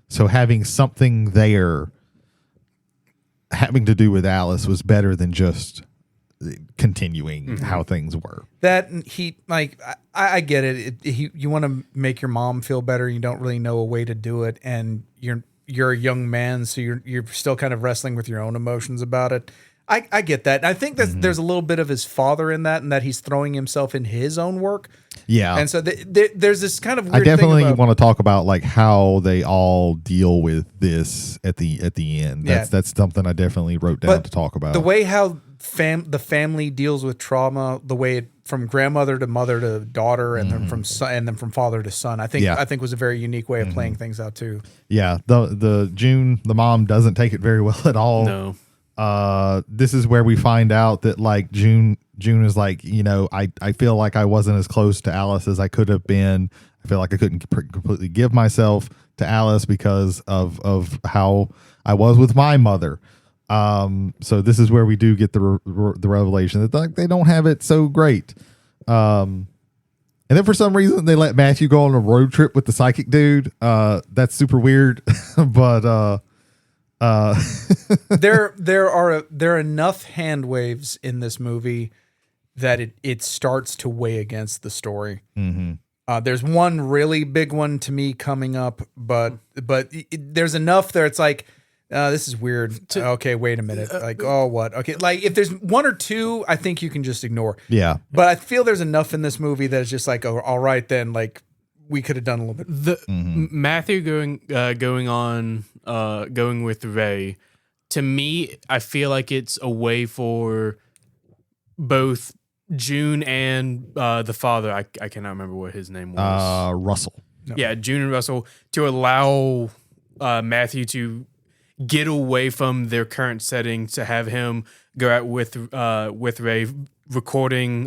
So having something there having to do with Alice was better than just continuing how things were. That he like, I get it. You want to make your mom feel better. You don't really know a way to do it, and you're a young man, so you're still kind of wrestling with your own emotions about it. I get that. And I think that there's a little bit of his father in that, and that he's throwing himself in his own work. Yeah, and so there's this kind of weird I definitely thing want to talk about like how they all deal with this at the end. That's something I definitely wrote down to talk about. The way how the family deals with trauma, the way it from grandmother to mother to daughter, and then from son, and then from father to son. I think was a very unique way of playing things out too. Yeah, the June, the mom doesn't take it very well at all. No. This is where we find out that like June is like, I feel like I wasn't as close to Alice as I could have been. I feel like I couldn't completely give myself to Alice because of how I was with my mother. So this is where we do get the revelation that like they don't have it so great. And then for some reason they let Matthew go on a road trip with the psychic dude. That's super weird, but there are enough hand waves in this movie that it starts to weigh against the story. There's one really big one to me coming up, but there's enough there. It's like, this is weird. Okay, wait a minute. Like, oh, what? Okay, like if there's one or two, I think you can just ignore. Yeah. But I feel there's enough in this movie that it's just like, oh, all right, then, like we could have done a little bit. Matthew going with Ray. To me, I feel like it's a way for both June and the father. I cannot remember what his name was. Russell. No. Yeah, June and Russell, to allow Matthew to get away from their current setting, to have him go out with Ray, recording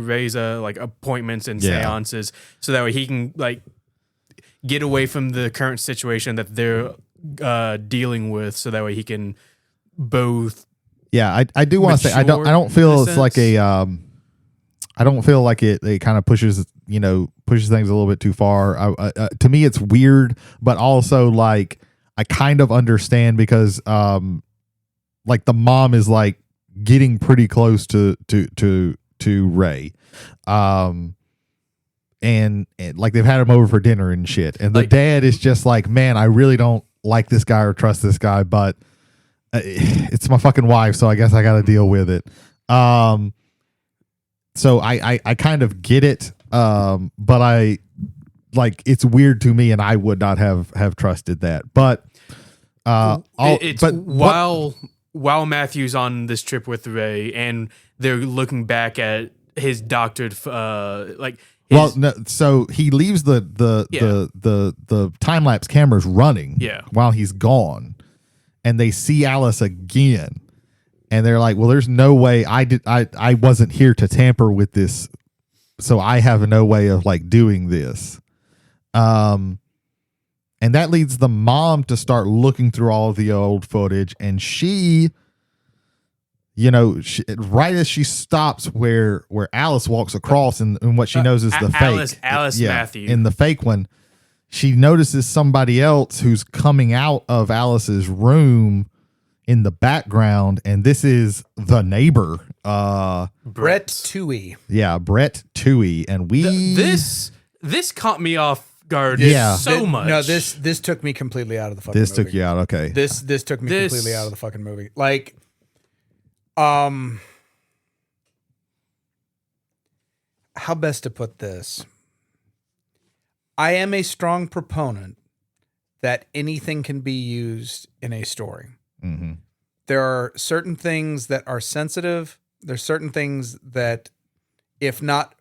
Ray's like appointments and seances, so that way he can like get away from the current situation that they're dealing with, so that way he can both. Yeah, I do want to say I don't feel it's like a I don't feel like it kind of pushes things a little bit too far. To me, it's weird, but also like I kind of understand because like the mom is like getting pretty close to Ray, and like they've had him over for dinner and shit, and the dad is just like, man, I really don't like this guy or trust this guy, but it's my fucking wife, so I guess I got to deal with it. So I kind of get it, but I like it's weird to me, and I would not have trusted that. But while Matthew's on this trip with Ray, and they're looking back at his doctored so he leaves the time lapse cameras running while he's gone, and they see Alice again. And they're like, well, there's no way I wasn't here to tamper with this, so I have no way of like doing this. And that leads the mom to start looking through all of the old footage, and she, right as she stops where Alice walks across, and what she knows is the fake. Alice Matthew. In the fake one, she notices somebody else who's coming out of Alice's room in the background, and this is the neighbor, Brett Toohey. Yeah, Brett Toohey, and this caught me off guard so much. No, this took me completely out of the fucking movie. This took you out, okay. This took me completely out of the fucking movie. Like, how best to put this? I am a strong proponent that anything can be used in a story. Mm-hmm. There are certain things that are sensitive. There's certain things that, if not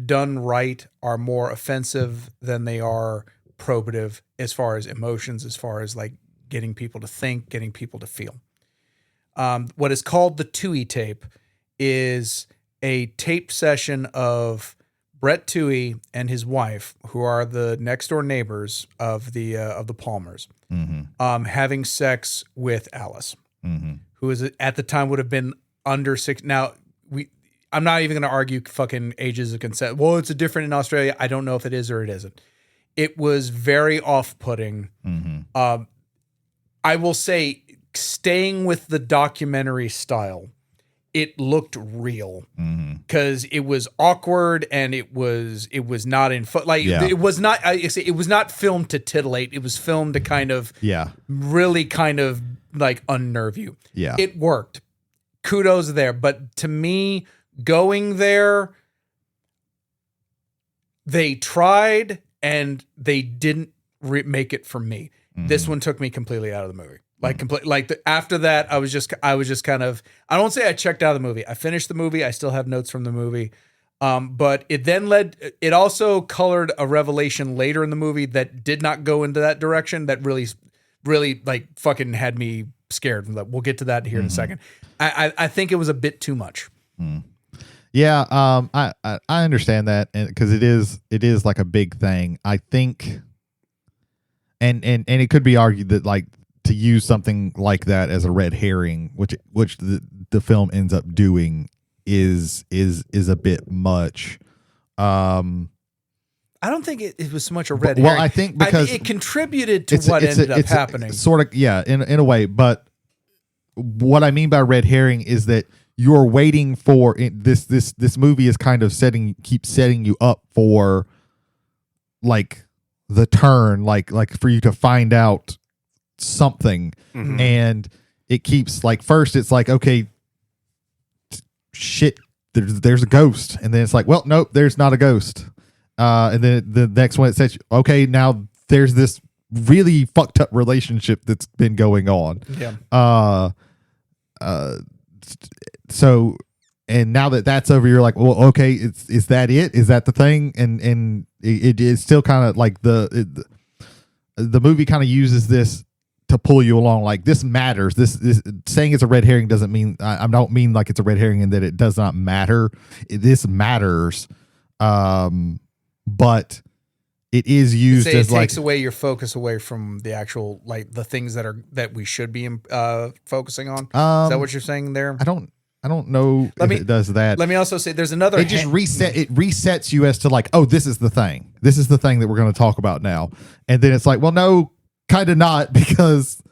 done right, are more offensive than they are probative as far as emotions, as far as like getting people to think, getting people to feel. What is called the Toohey tape is a tape session of Brett Toohey and his wife, who are the next door neighbors of the Palmers, having sex with Alice, who is at the time would have been under 6. Now I'm not even going to argue fucking ages of consent. Well, it's a different in Australia. I don't know if it is or it isn't. It was very off-putting. I will say, staying with the documentary style, it looked real because it was awkward and it was not in it was not. It was not filmed to titillate. It was filmed to kind of really kind of like unnerve you. Yeah, it worked. Kudos there, but to me, going there, they tried and they didn't make it for me. This one took me completely out of the movie. After that, I was just kind of, I don't say I checked out of the movie. I finished the movie. I still have notes from the movie. But it also colored a revelation later in the movie that did not go into that direction. That really, really like fucking had me scared. We'll get to that here in a second. I think it was a bit too much. Yeah. I understand that. And cause it is like a big thing. I think, and it could be argued that like, to use something like that as a red herring, which the film ends up doing, is a bit much. I don't think it was so much a red herring. Well, I think because it contributed to what ended up happening. Sort of, yeah, in a way. But what I mean by red herring is that you're waiting for this movie is kind of keeps setting you up for like the turn, like for you to find out something, and it keeps like, first it's like, okay, shit, there's a ghost, and then it's like, well, nope, there's not a ghost, and then the next one it says, okay, now there's this really fucked up relationship that's been going on. So, and now that's over, you're like, well, okay, is that it? Is that the thing? And it is still kind of like the movie kind of uses this to pull you along, like this matters. This saying it's a red herring doesn't mean, I don't mean like it's a red herring in that it does not matter. This matters, but it is used as like, it takes away your focus away from the actual, like the things that we should be focusing on. Is that what you're saying there? I don't know if it does that. Let me also say there's another. It just resets you as to like, oh, this is the thing. This is the thing that we're going to talk about now, and then it's like, well, no. Kind of not, because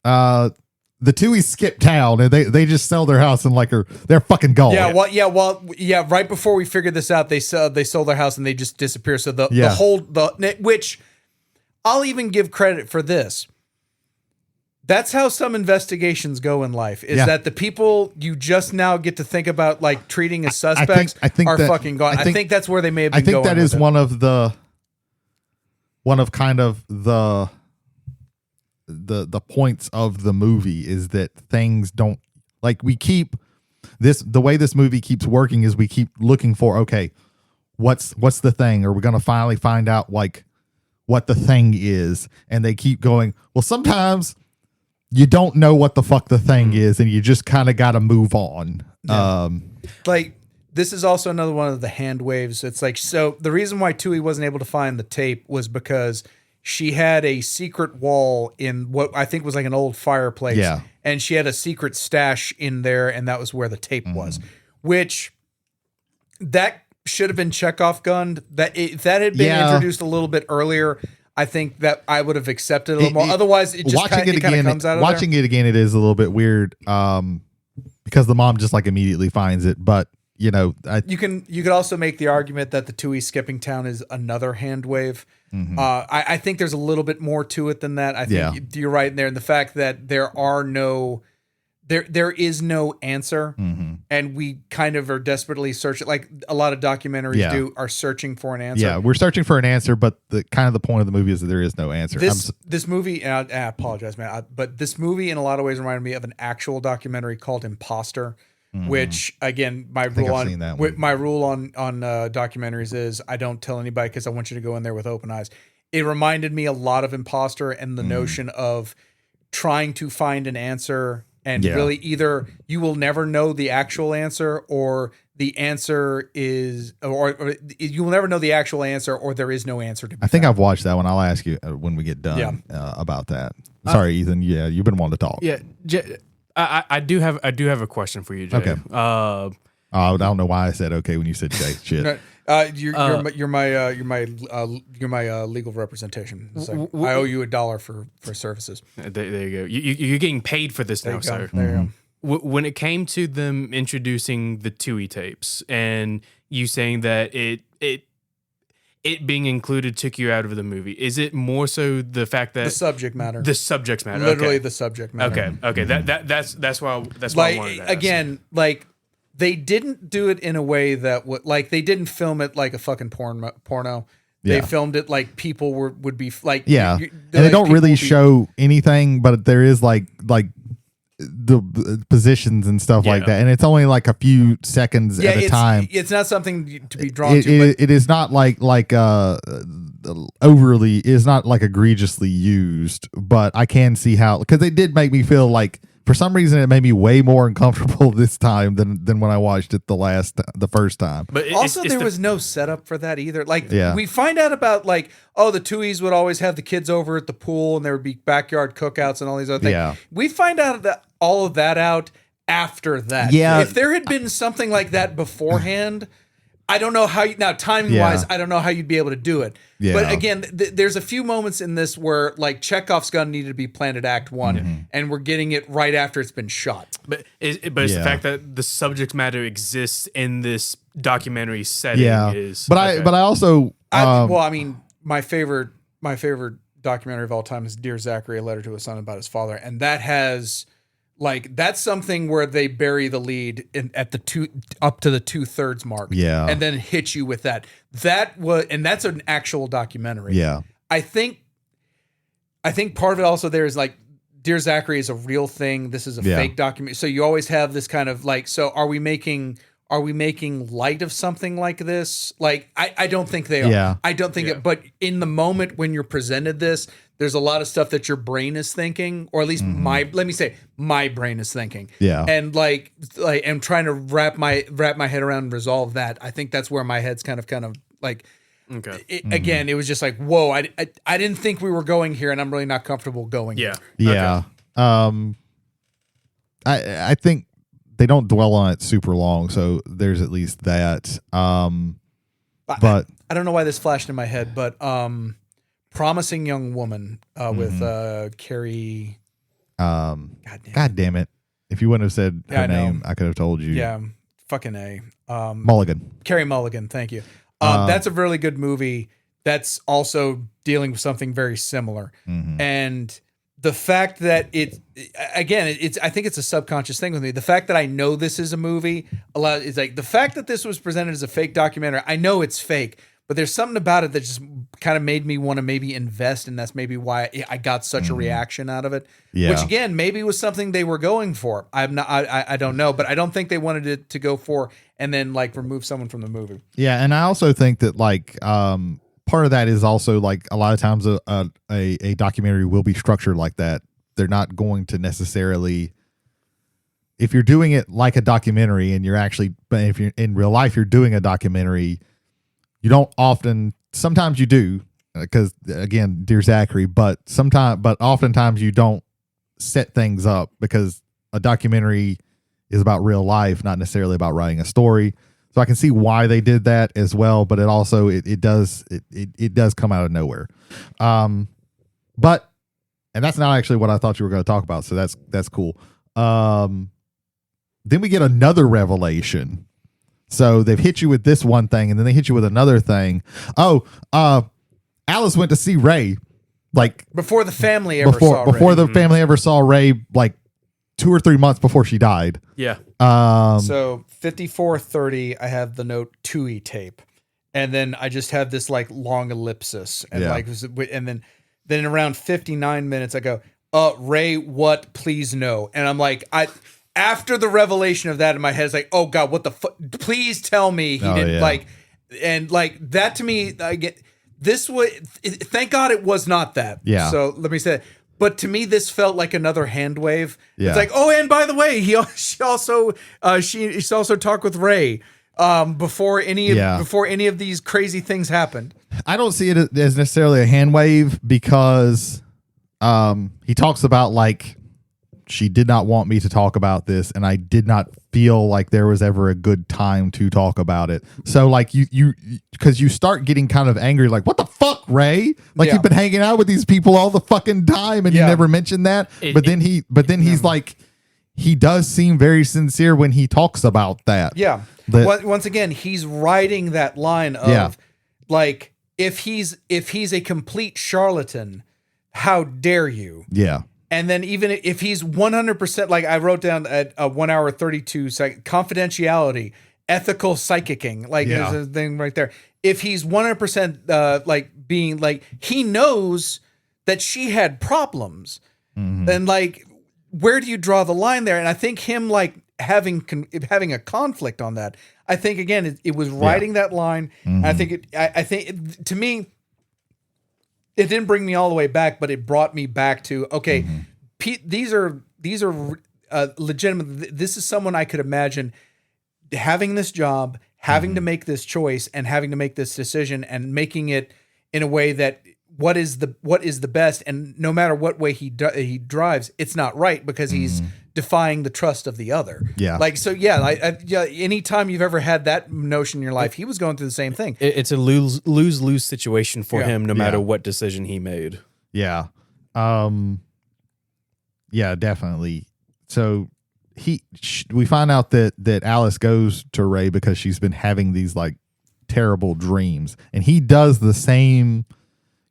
the Tooheys skip town and they just sell their house and like they're fucking gone. Yeah. Right before we figured this out, they sold their house and they just disappear. So which I'll even give credit for this. That's how some investigations go in life. Is that the people you just now get to think about like treating as suspects are fucking gone. I think that's where they may have been. I think that is one of kind of the points of the movie, is that things don't, like, we keep this, the way this movie keeps working is we keep looking for, okay, what's the thing? Are we going to finally find out like what the thing is? And they keep going, well, sometimes you don't know what the fuck the thing is, and you just kind of got to move on. Like, this is also another one of the hand waves. It's like, so the reason why Toohey wasn't able to find the tape was because she had a secret wall in what I think was like an old fireplace. Yeah. And she had a secret stash in there, and that was where the tape was. Which, that should have been Chekhov gunned. If that had been introduced a little bit earlier, I think that I would have accepted a little more. Otherwise, it just kind of comes out of watching it again, it is a little bit weird because the mom just like immediately finds it. But you know, you could also make the argument that the Tui skipping town is another hand wave. Mm-hmm. I think there's a little bit more to it than that. I think you're right in there, and the fact that there is no answer, and we kind of are desperately searching, like a lot of documentaries are searching for an answer. Yeah, we're searching for an answer, but the point of the movie is that there is no answer. This movie, and I apologize, man, but this movie in a lot of ways reminded me of an actual documentary called Imposter. Which again, my rule on documentaries is I don't tell anybody because I want you to go in there with open eyes. It reminded me a lot of Imposter and the notion of trying to find an answer, and really either you will never know the actual answer, or the answer is, or you will never know the actual answer, or there is no answer to be I think found. I've watched that one. I'll ask you when we get done about that. Sorry, Ethan. Yeah, you've been wanting to talk. Yeah. I do have a question for you, Jay. Okay. I don't know why I said okay when you said Jay. Shit. You're my legal representation. So I owe you $1 for services. There you go. You're getting paid for this now, sir. There you go. When it came to them introducing the Tui tapes and you saying that it being included took you out of the movie, is it more so the fact that the subject matter? Literally the subject matter. Okay. That's why I wanted to ask. Again, like they didn't do it in a way that like they didn't film it like a fucking porno. They filmed it like people would be like and they don't really show anything, but there is like the positions and stuff like that, and it's only like a few seconds at a time. It's not something to be drawn to. It is not like overly. It's not like egregiously used, but I can see how, because they did make me feel like for some reason it made me way more uncomfortable this time than when I watched it the first time. But there was no setup for that either. Like we find out about like, oh, the Tuies would always have the kids over at the pool and there would be backyard cookouts and all these other things. Yeah. We find out that all of that out after that. Yeah. If there had been something like that beforehand, I don't know how timing wise, I don't know how you'd be able to do it. Yeah. But again, there's a few moments in this where like Chekhov's gun needed to be planted Act 1, and we're getting it right after it's been shot. But it's the fact that the subject matter exists in this documentary setting is. But I also my favorite documentary of all time is Dear Zachary: A Letter to a Son About His Father, and that has. Like that's something where they bury the lead at the up to the 2/3 mark, and then hit you with that. And that's an actual documentary. Yeah, I think part of it also there is like Dear Zachary is a real thing. This is a fake document. So you always have this kind of like, so are we making light of something like this? Like I don't think they are. Yeah. I don't think it. But in the moment when you're presented this, there's a lot of stuff that your brain is thinking, or at least my brain is thinking. Yeah. And like I'm trying to wrap my head around and resolve that. I think that's where my head's kind of like, okay. Again, it was just like, whoa, I didn't think we were going here, and I'm really not comfortable going here. Yeah. Okay. I think they don't dwell on it super long, so there's at least that. But I don't know why this flashed in my head, but Promising Young Woman with Carrie. God damn it! If you wouldn't have said her name, I could have told you. Yeah, fucking A. Mulligan. Carrie Mulligan. Thank you. That's a really good movie. That's also dealing with something very similar, and the fact that it's I think it's a subconscious thing with me. The fact that I know this is a movie is like the fact that this was presented as a fake documentary. I know it's fake, but there's something about it that just kind of made me want to maybe invest, and that's maybe why I got such a reaction out of it. Yeah. Which again, maybe was something they were going for. I don't know, but I don't think they wanted it to go for and then like remove someone from the movie. Yeah, and I also think that like part of that is also like a lot of times a documentary will be structured like that. They're not going to necessarily, if you're doing it like a documentary and if you're in real life, you're doing a documentary, you don't often, sometimes you do, because again, Dear Zachary, but oftentimes you don't set things up because a documentary is about real life, not necessarily about writing a story. So I can see why they did that as well, but it also it does come out of nowhere. But that's not actually what I thought you were going to talk about. So that's cool. Then we get another revelation. So they've hit you with this one thing, and then they hit you with another thing. Alice went to see Ray, like before the family ever saw Ray. Before the family ever saw Ray, like 2 or 3 months before she died. Yeah. So 54:30, I have the note TUI tape, and then I just have this like long ellipsis, and and then around 59 minutes, I go, Ray, what? Please no. And I'm like, after the revelation of that in my head, it's like, oh God, what the fuck? Please tell me he didn't like, and like that to me, I get this was. Thank God it was not that. Yeah. So let me say. But to me, this felt like another hand wave. Yeah. It's like, oh, and by the way, she also talked with Ray before any of these crazy things happened. I don't see it as necessarily a hand wave because he talks about like she did not want me to talk about this, and I did not feel like there was ever a good time to talk about it. So like you because you start getting kind of angry, like, what the fuck, Ray? Like you've been hanging out with these people all the fucking time, and you never mentioned that. But then he's like, he does seem very sincere when he talks about that. Yeah. Once again, he's riding that line of like, if he's a complete charlatan, how dare you? Yeah. And then even if he's 100%, like I wrote down at 1 hour 32 confidentiality, ethical psychicking, like there's a thing right there. If he's 100% like being like, he knows that she had problems, then like, where do you draw the line there? And I think him like having a conflict on that, I think again it was riding that line. I think to me, it didn't bring me all the way back, but it brought me back to, okay, these are legitimate. This is someone I could imagine having this job, having to make this choice, and having to make this decision, and making it in a way that what is the best, and no matter what way he drives, it's not right because he's defying the trust of the other. Yeah. Like, so anytime you've ever had that notion in your life, he was going through the same thing. It's a lose situation for him, no matter what decision he made. Yeah. Yeah, definitely. So we find out that Alice goes to Ray because she's been having these like terrible dreams, and he does the same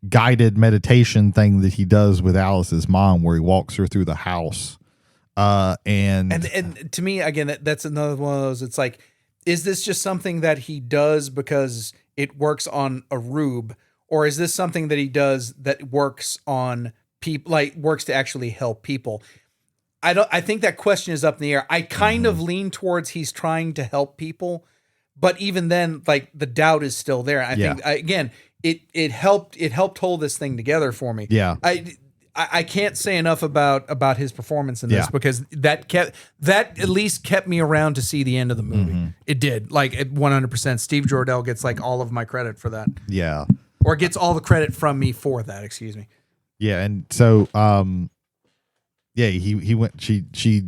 guided meditation thing that he does with Alice's mom, where he walks her through the house. And to me, again, that's another one of those. It's like, is this just something that he does because it works on a rube, or is this something that he does that works on people, like works to actually help people? I think that question is up in the air. I kind of lean towards he's trying to help people, but even then, like the doubt is still there. I think again, it helped hold this thing together for me. Yeah. I can't say enough about his performance in this because that at least kept me around to see the end of the movie. It did, like, 100%. Steve Jordell gets like all of my credit for that. Yeah. Or gets all the credit from me for that, excuse me. Yeah, and so he went she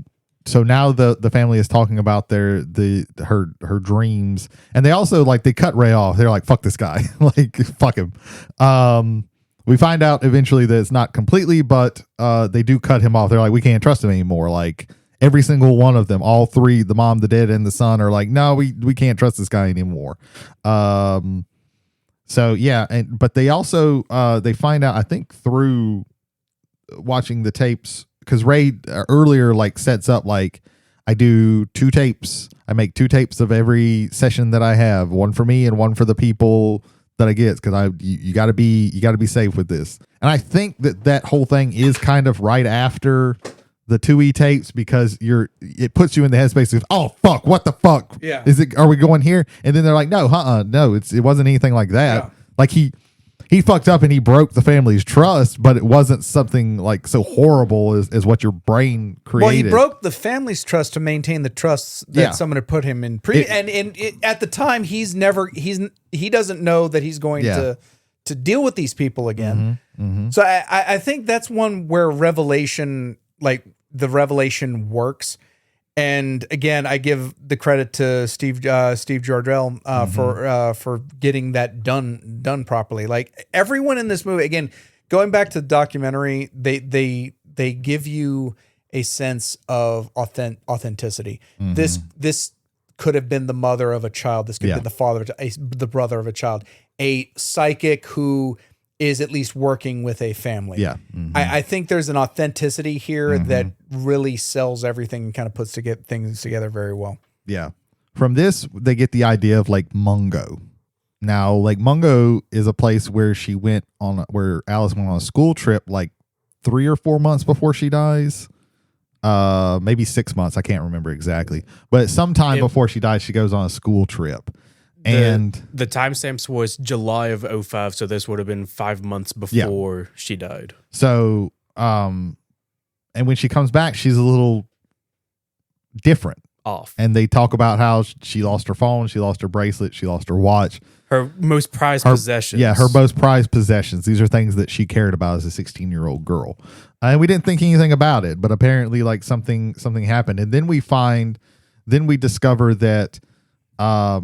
so now the family is talking about her dreams, and they also like they cut Ray off. They're like, fuck this guy. Like, fuck him. We find out eventually that it's not completely, but they do cut him off. They're like, we can't trust him anymore. Like, every single one of them, all three, the mom, the dad, and the son, are like, no, we can't trust this guy anymore. So yeah, but they also they find out, I think through watching the tapes, because Ray earlier like sets up like, I do 2 tapes. I make 2 tapes of every session that I have, one for me and one for the people that I get, because you got to be safe with this. And I think that whole thing is kind of right after the 2E tapes, because it puts you in the headspace of, oh fuck, what the fuck? Yeah. Are we going here? And then they're like, no, no, it wasn't anything like that. Yeah. Like he fucked up and he broke the family's trust, but it wasn't something like so horrible as what your brain created. Well, he broke the family's trust to maintain the trust that someone had put him in. At the time, he doesn't know that he's going to deal with these people again. So I think that's one where revelation, like the revelation works. And again, I give the credit to Steve Jardell for getting that done properly. Like everyone in this movie, again, going back to the documentary, they give you a sense of authenticity. This could have been the mother of a child. This could have been the father, the brother of a child, a psychic who is at least working with a family. Yeah. I think there's an authenticity here that really sells everything and kind of puts things together very well. Yeah. From this, they get the idea of Lake Mungo. Now, Lake Mungo is a place where where Alice went on a school trip like 3 or 4 months before she dies. Maybe 6 months. I can't remember exactly. But sometime before she dies, she goes on a school trip. And the timestamps was July of 2005, so this would have been 5 months before she died. So, and when she comes back, she's a little different. Off. And they talk about how she lost her phone, she lost her bracelet, she lost her watch. Her most prized possessions. Yeah, her most prized possessions. These are things that she cared about as a 16-year-old girl. And we didn't think anything about it, but apparently like something happened. And then we discover that her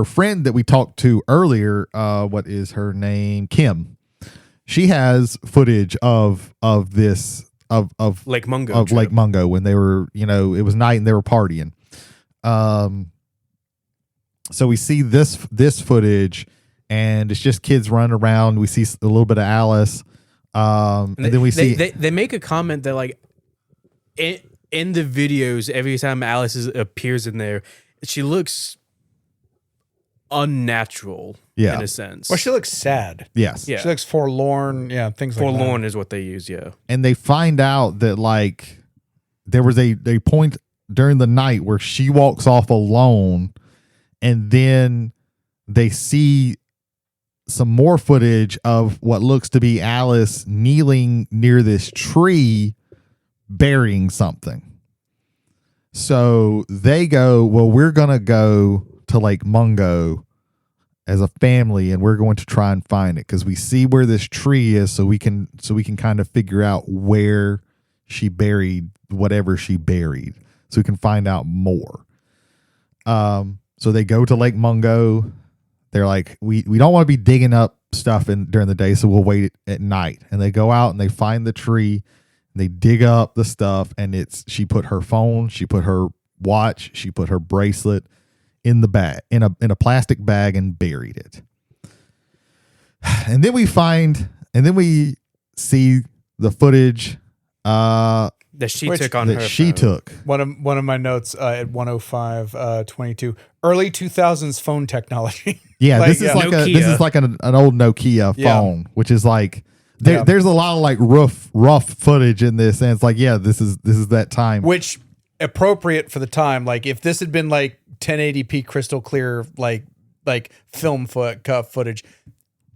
friend that we talked to earlier, what is her name? Kim. She has footage of this of Lake Mungo. Of Lake Mungo when they were, it was night and they were partying. So we see this footage and it's just kids running around. We see a little bit of Alice. And then we see they make a comment that like in the videos, every time Alice appears in there, she looks unnatural in a sense. Well, she looks sad. Yes. Yeah. She looks forlorn. Yeah, things like that. Forlorn is what they use, yeah. And they find out that like there was a point during the night where she walks off alone, and then they see some more footage of what looks to be Alice kneeling near this tree burying something. So they go, well, we're going to go to Lake Mungo as a family and we're going to try and find it because we see where this tree is so we can kind of figure out where she buried whatever she buried so we can find out more. So they go to Lake Mungo. They're like, we don't want to be digging up stuff during the day, so we'll wait at night. And they go out and they find the tree. And they dig up the stuff, and she put her phone, she put her watch, she put her bracelet in the bag, in a plastic bag, and buried it. And then we see the footage that she took on her. She took one of my notes at 105:22. Early 2000s phone technology. Yeah, like, this is like an old Nokia phone, which is like there's a lot of like rough footage in this, and it's like this is that time, which appropriate for the time. Like if this had been like 1080p crystal clear like film footage,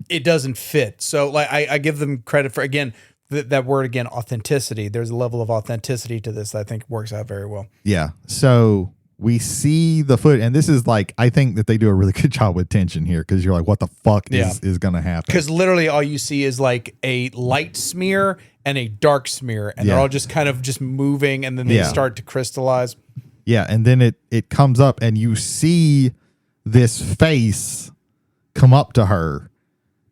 it doesn't fit. So like I give them credit for again. That word again, authenticity. There's a level of authenticity to this that I think works out very well. Yeah. So we see the footage, and this is like, I think that they do a really good job with tension here because you're like, what the fuck is going to happen? Because literally all you see is like a light smear and a dark smear, and they're all just kind of just moving, and then they start to crystallize. Yeah. And then it comes up, and you see this face come up to her,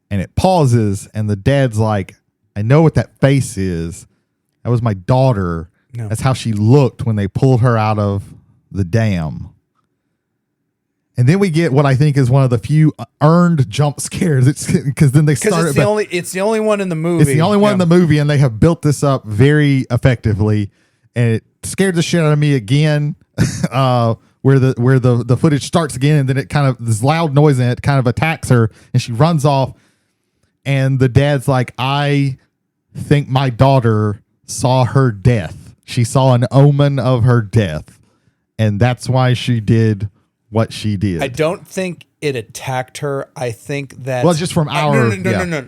and it pauses, and the dad's like, I know what that face is. That was my daughter. No. That's how she looked when they pulled her out of the dam. And then we get what I think is one of the few earned jump scares. It's because then they start. It's the only one in the movie. It's the only one in the movie, and they have built this up very effectively. And it scared the shit out of me again. Where the footage starts again, and then it kind of this loud noise, and it kind of attacks her, and she runs off. And the dad's like, I think my daughter saw her death. She saw an omen of her death. And that's why she did what she did. I don't think it attacked her. I think that... Well, just from our...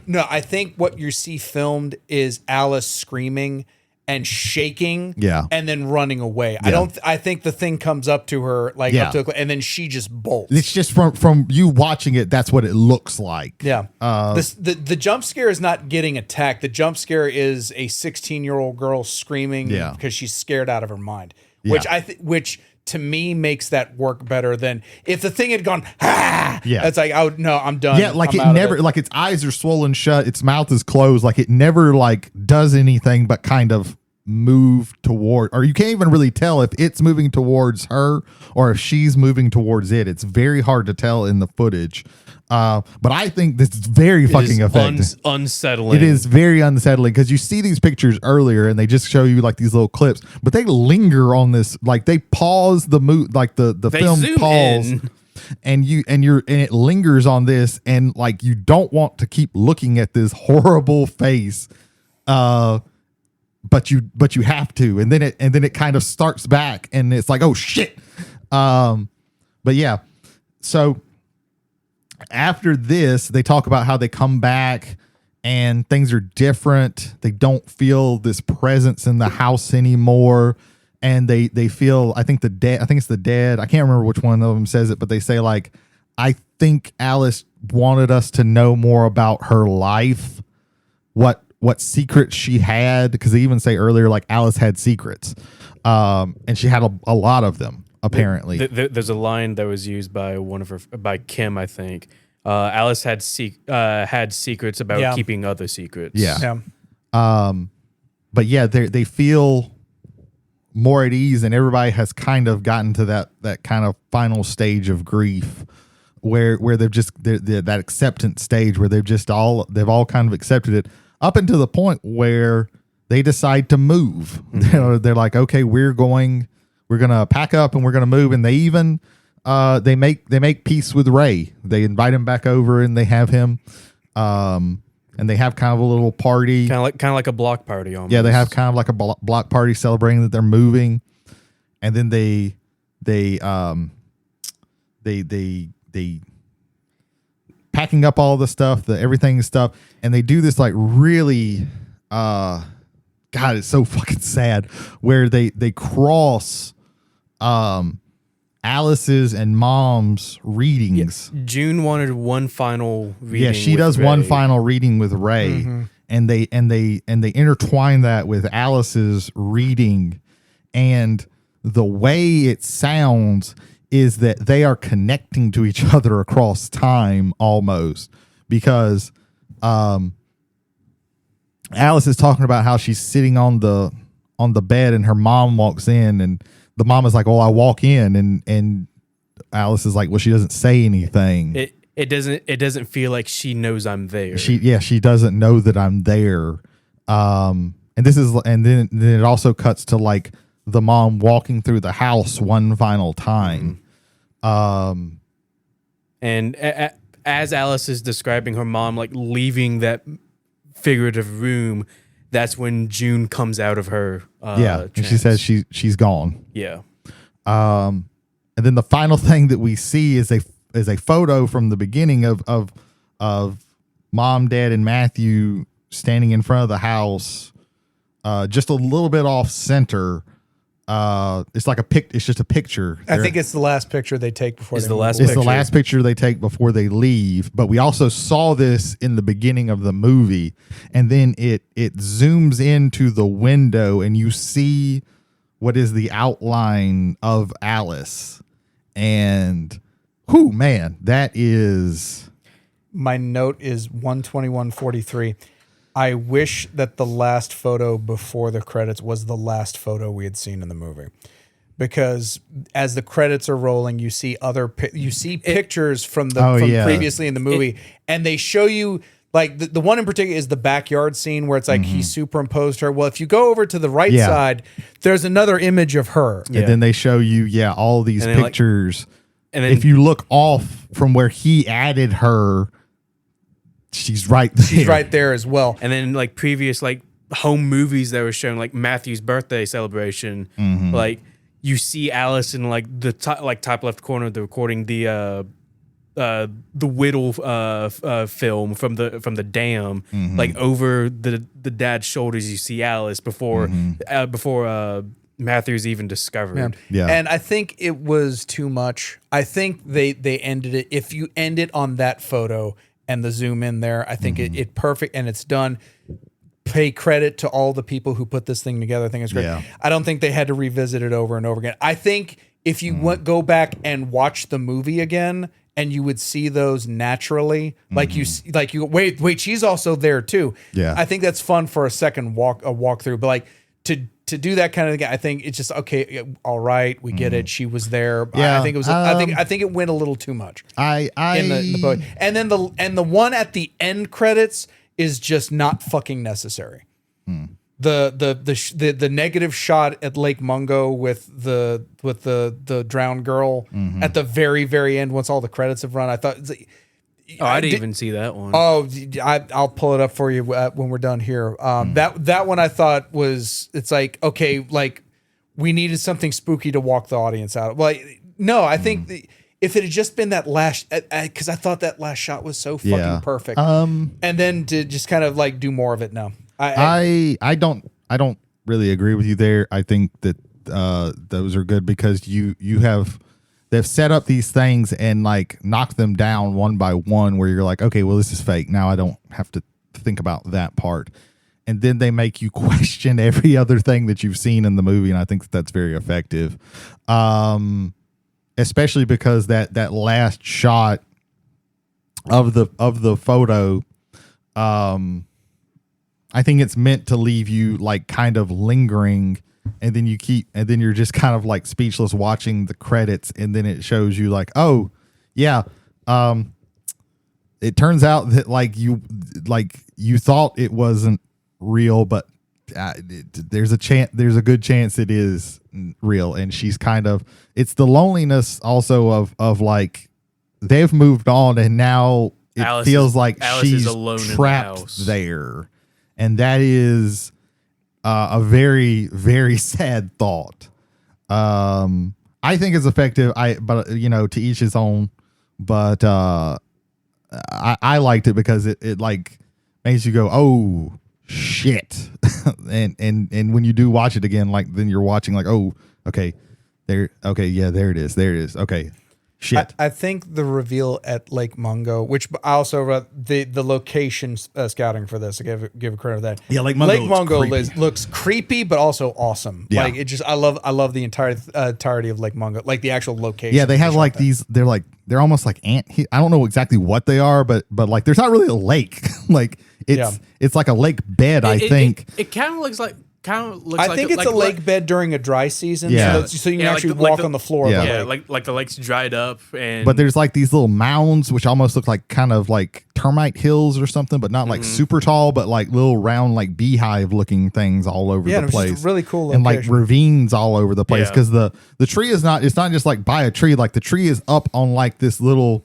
No. I think what you see filmed is Alice screaming, and shaking, Yeah. and then running away. I think the thing comes up to her like up to, and then she just bolts. It's just from you watching it. That's what it looks like. Yeah. The jump scare is not getting attacked. The jump scare is a 16-year-old girl screaming because she's scared out of her mind. Yeah. Which to me makes that work better than if the thing had gone, Yeah. It's like, oh no, I'm done. Yeah, like I'm it out of never, like its eyes are swollen shut, its mouth is closed, like it never like does anything but kind of move toward, or you can't even really tell if it's moving towards her or if she's moving towards it. It's very hard to tell in the footage. But I think this is very fucking effective. Unsettling. It is very unsettling because you see these pictures earlier and they just show you like these little clips, but they linger on this, like they pause the like the film pause in. and it lingers on this, and like you don't want to keep looking at this horrible face, but you have to, and then it kind of starts back and it's like, oh shit. But yeah, so after this, they talk about how they come back and things are different. They don't feel this presence in the house anymore. And they feel, I think it's the dad. I can't remember which one of them says it, but they say like, I think Alice wanted us to know more about her life, what secrets she had. Because they even say earlier, like Alice had secrets. And she had a lot of them. Apparently, there's a line that was used by by Kim, I think. Alice had secrets about keeping other secrets. Yeah. But yeah, they feel more at ease, and everybody has kind of gotten to that kind of final stage of grief, where they've just that acceptance stage where they've all kind of accepted it up until the point where they decide to move. Mm-hmm. They're like, okay, we're gonna pack up and we're gonna move, and they even they make peace with Ray. They invite him back over and they have him, and they have kind of a little party, kind of like a block party almost. Yeah, they have kind of like a block party celebrating that they're moving, and then they packing up all the stuff, everything stuff, and they do this like really God, it's so fucking sad, where they cross Alice's and Mom's readings. Yeah. June wanted one final reading. Yeah, she does one final reading with Ray, and they intertwine that with Alice's reading, and the way it sounds is that they are connecting to each other across time almost, because Alice is talking about how she's sitting on the bed and her mom walks in, and the mom is like, well, I walk in, and Alice is like, well, she doesn't say anything. It doesn't feel like she knows I'm there. She doesn't know that I'm there. And then it also cuts to like the mom walking through the house one final time. And as Alice is describing her mom like leaving that figurative room, that's when June comes out of her and she says she's gone. Yeah. And then the final thing that we see is a photo from the beginning of Mom, Dad, and Matthew standing in front of the house, just a little bit off center. It's like it's just a picture. I think it's the last picture they take before It's the last picture they take before they leave. But we also saw this in the beginning of the movie, and then it zooms into the window and you see what is the outline of Alice. And whoo, man, that is. My note is 121:43. I wish that the last photo before the credits was the last photo we had seen in the movie, because as the credits are rolling, you see pictures from previously in the movie, and they show you like the one in particular is the backyard scene where it's like he superimposed her. Well, if you go over to the right side, there's another image of her, and then they show you all these pictures. And then, if you look off from where he added her, she's right there. She's right there as well. And then like previous like home movies that were shown, like Matthew's birthday celebration, like you see Alice in like the top left corner of the recording, the Whittle film from the dam, like over the dad's shoulders. You see Alice before Matthew's even discovered. Yeah. And I think it was too much. I think they ended it. If you end it on that photo and the zoom in there, I think it perfect and it's done. Pay credit to all the people who put this thing together. I think it's great. Yeah. I don't think they had to revisit it over and over again. I think if you go back and watch the movie again, and you would see those naturally, like you wait, she's also there too. Yeah. I think that's fun for a second walk through, but like to do that kind of thing, I think it's just okay. All right, we get it. She was there. Yeah. I think it was. I think it went a little too much. I in the poet. And then the one at the end credits is just not fucking necessary. The negative shot at Lake Mungo with the drowned girl at the very, very end, once all the credits have run, I thought, I didn't even see that one. Oh, I'll pull it up for you when we're done here. That one I thought was, it's like, okay, like we needed something spooky to walk the audience out. Like, no, I think if it had just been that last, because I thought that last shot was so fucking perfect, and then to just kind of like do more of it. No, I don't really agree with you there. I think that those are good because they've set up these things and like knocked them down one by one where you're like, okay, well, this is fake. Now I don't have to think about that part. And then they make you question every other thing that you've seen in the movie. And I think that's very effective. Especially because that last shot of the photo, I think it's meant to leave you like kind of lingering, and then you're just kind of like speechless watching the credits, and then it shows you like, oh yeah, it turns out that you thought it wasn't real, but there's a good chance it is real. And she's kind of, it's the loneliness also of like they've moved on, and now it feels like she's alone trapped there. And that is a very, very sad thought. I think it's effective. But to each his own. But I liked it because it like makes you go, oh shit, and when you do watch it again, like then you're watching like, oh, okay, there it is, okay. Shit. I think the reveal at Lake Mungo, which I also wrote the location scouting for this, I give credit for that. Yeah, Lake Mungo looks creepy, but also awesome. Yeah. Like it just, I love the entirety of Lake Mungo, like the actual location. Yeah, they have like these. They're almost like I don't know exactly what they are, but like there's not really a lake. Like it's like a lake bed. I think it kind of looks like. I think it's a lake bed during a dry season, so you can actually walk on the floor. Yeah, like the lake's dried up, but there's like these little mounds which almost look like kind of like termite hills or something, but not like super tall, but like little round like beehive looking things all over the place. Just really cool location. And like ravines all over the place because the tree is not. It's not just like by a tree. Like the tree is up on like this little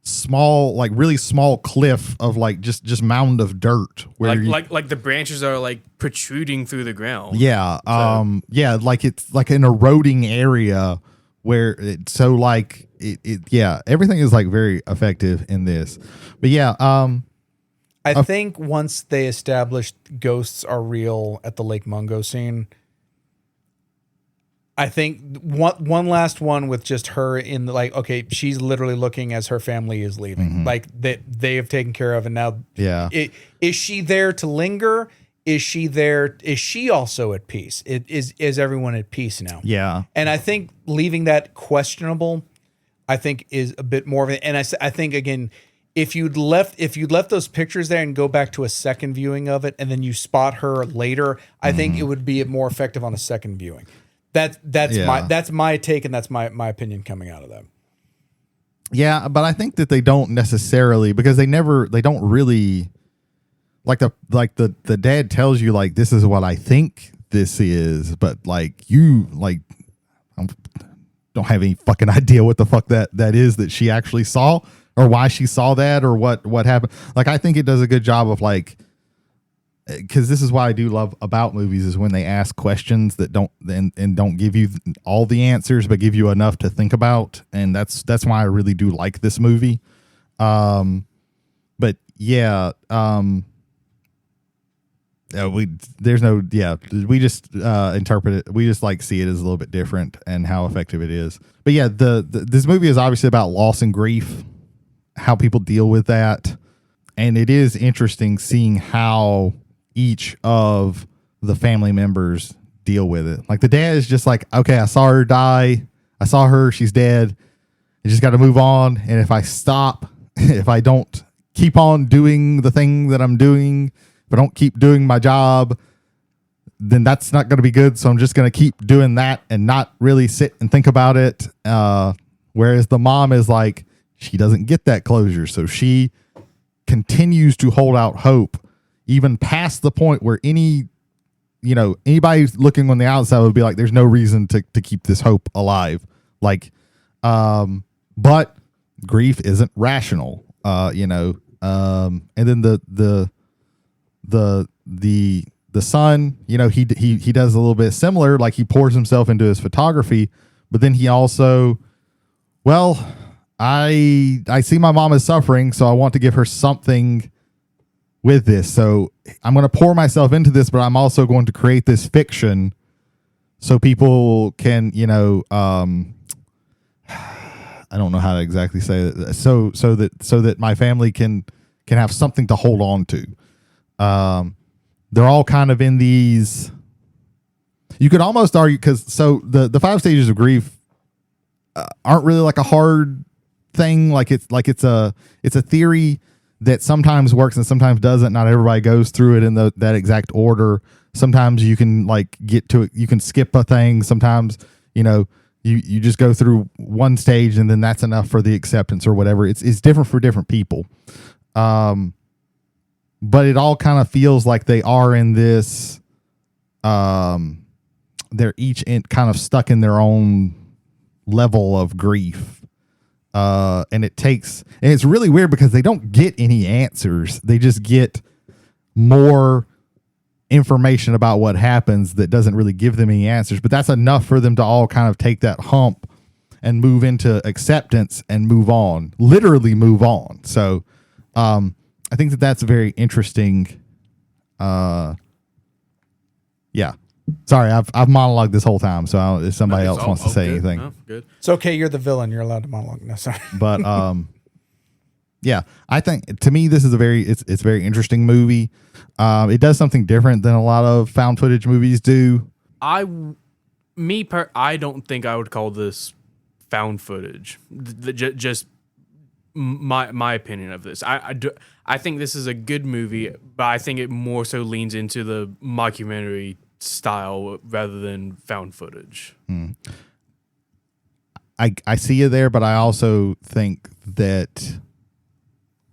small, like really small cliff of like just mound of dirt where like the branches are like protruding through the ground. Like it's like an eroding area where it's so like everything is like very effective in this. But I think once they established ghosts are real at the Lake Mungo scene, I think one last one with just her in the, like, okay, she's literally looking as her family is leaving, like they have taken care of, and now is she there to linger? Is she there? Is she also at peace? Is everyone at peace now? Yeah, and I think leaving that questionable, I think is a bit more of it. And I think again, if you'd left those pictures there and go back to a second viewing of it, and then you spot her later, I think it would be more effective on a second viewing. That's my take, and that's my opinion coming out of that. Yeah, but I think that they don't necessarily, because they don't really like the dad tells you like, this is what I think this is, but like you like don't have any fucking idea what the fuck that is that she actually saw, or why she saw that, or what happened. Like I think it does a good job of like because this is why I do love about movies is when they ask questions that don't and don't give you all the answers, but give you enough to think about. And that's why I really do like this movie. But yeah, we just interpret it. We just like see it as a little bit different and how effective it is. But yeah, this movie is obviously about loss and grief, how people deal with that. And it is interesting seeing how each of the family members deal with it. Like the dad is just like, okay, I saw her die. I saw her. She's dead. You just got to move on. And if I stop, if I don't keep on doing the thing that I'm doing, if I don't keep doing my job, then that's not going to be good. So I'm just going to keep doing that and not really sit and think about it. Whereas the mom is like, she doesn't get that closure. So she continues to hold out hope even past the point where anybody looking on the outside would be like, there's no reason to keep this hope alive. Like, but grief isn't rational, and then the son, he does a little bit similar, like he pours himself into his photography, but then he also, I see my mom is suffering, so I want to give her something with this. So I'm going to pour myself into this, but I'm also going to create this fiction so people can, I don't know how to exactly say it. So that my family can have something to hold on to. They're all kind of in these, you could almost argue, because the 5 stages of grief aren't really like a hard thing. Like it's a theory that sometimes works and sometimes doesn't. Not everybody goes through it in that exact order. Sometimes you can like get to it. You can skip a thing. Sometimes, you just go through one stage and then that's enough for the acceptance or whatever. It's different for different people. But it all kind of feels like they are in this, they're each kind of stuck in their own level of grief. And it's really weird because they don't get any answers. They just get more information about what happens that doesn't really give them any answers, but that's enough for them to all kind of take that hump and move into acceptance and move on, literally move on. So, I think that's very interesting. Yeah. Sorry, I've monologued this whole time. So if somebody else wants to say good. anything, No, good. It's okay. You're the villain. You're allowed to monologue. No, sorry. But yeah, I think to me this is it's a very interesting movie. It does something different than a lot of found footage movies do. I don't think I would call this found footage. Just my opinion of this. I think this is a good movie, but I think it more so leans into the mockumentary style rather than found footage. I see you there, but I also think that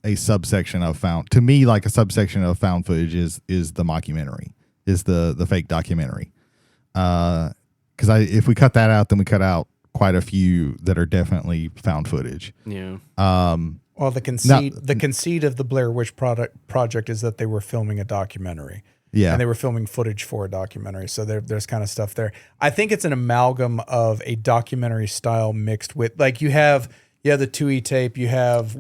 a subsection of found footage is the mockumentary, is the fake documentary. Because if we cut that out, then we cut out quite a few that are definitely found footage. Yeah. Well, the conceit of the Blair Witch Project is that they were filming a documentary. Yeah. And they were filming footage for a documentary. So there's kind of stuff there. I think it's an amalgam of a documentary style mixed with, like, you have the Tui tape, you have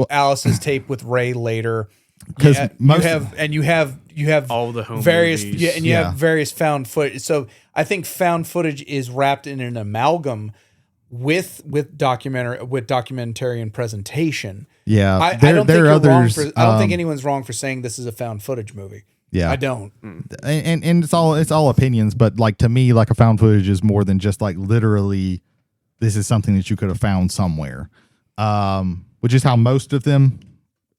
Alice's tape with Ray later. Because you have all the home various movies. You have various found footage. So I think found footage is wrapped in an amalgam with documentarian presentation. Yeah, I don't think anyone's wrong for saying this is a found footage movie. Yeah, I don't. And it's all opinions, but like to me, like a found footage is more than just like literally, this is something that you could have found somewhere, which is how most of them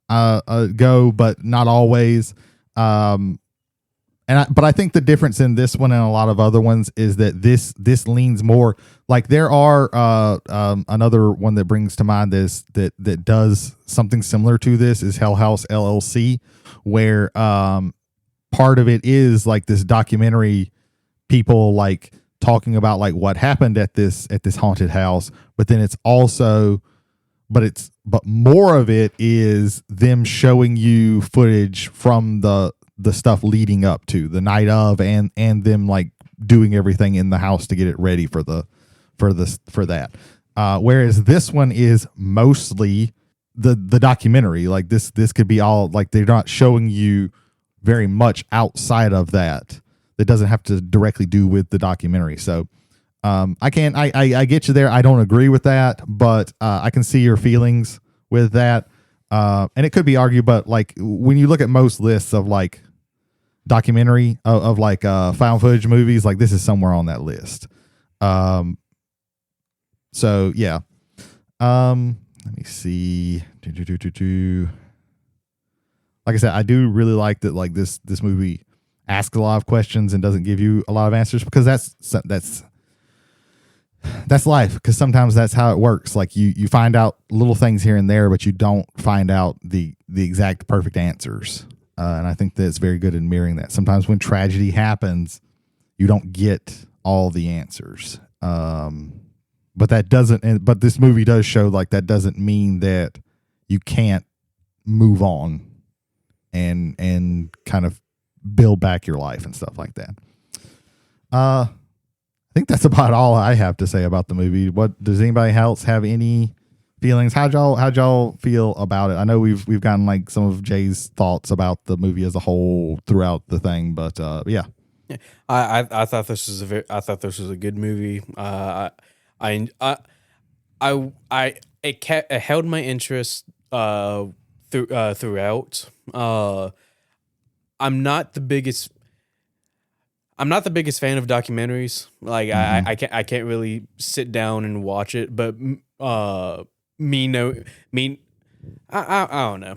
go, but not always. But I think the difference in this one and a lot of other ones is that this leans more like there are another one that brings to mind that does something similar to this is Hell House LLC, where part of it is like this documentary, people like talking about like what happened at this haunted house, but then it's also but more of it is them showing you footage from the the stuff leading up to the night of, and them like doing everything in the house to get it ready for that. Whereas this one is mostly the documentary. Like this could be all, like, they're not showing you very much outside of that doesn't have to directly do with the documentary. So I get you there. I don't agree with that, but I can see your feelings with that. And it could be argued, but like when you look at most lists of like documentary of like found footage movies, like this is somewhere on that list. So yeah. Let me see. Like I said, I do really like that. Like this movie asks a lot of questions and doesn't give you a lot of answers, because that's life. Because sometimes that's how it works. Like you find out little things here and there, but you don't find out the exact perfect answers. And I think that's very good in mirroring that. Sometimes when tragedy happens, you don't get all the answers. But that doesn't. But this movie does show like that doesn't mean that you can't move on and kind of build back your life and stuff like that. I think that's about all I have to say about the movie. What does anybody else have any feelings? How'd y'all feel about it? I know we've gotten like some of Jay's thoughts about the movie as a whole throughout the thing, but yeah. I thought this was a good movie. It held my interest throughout. I'm not the biggest fan of documentaries. Like I can't really sit down and watch it. But I don't know.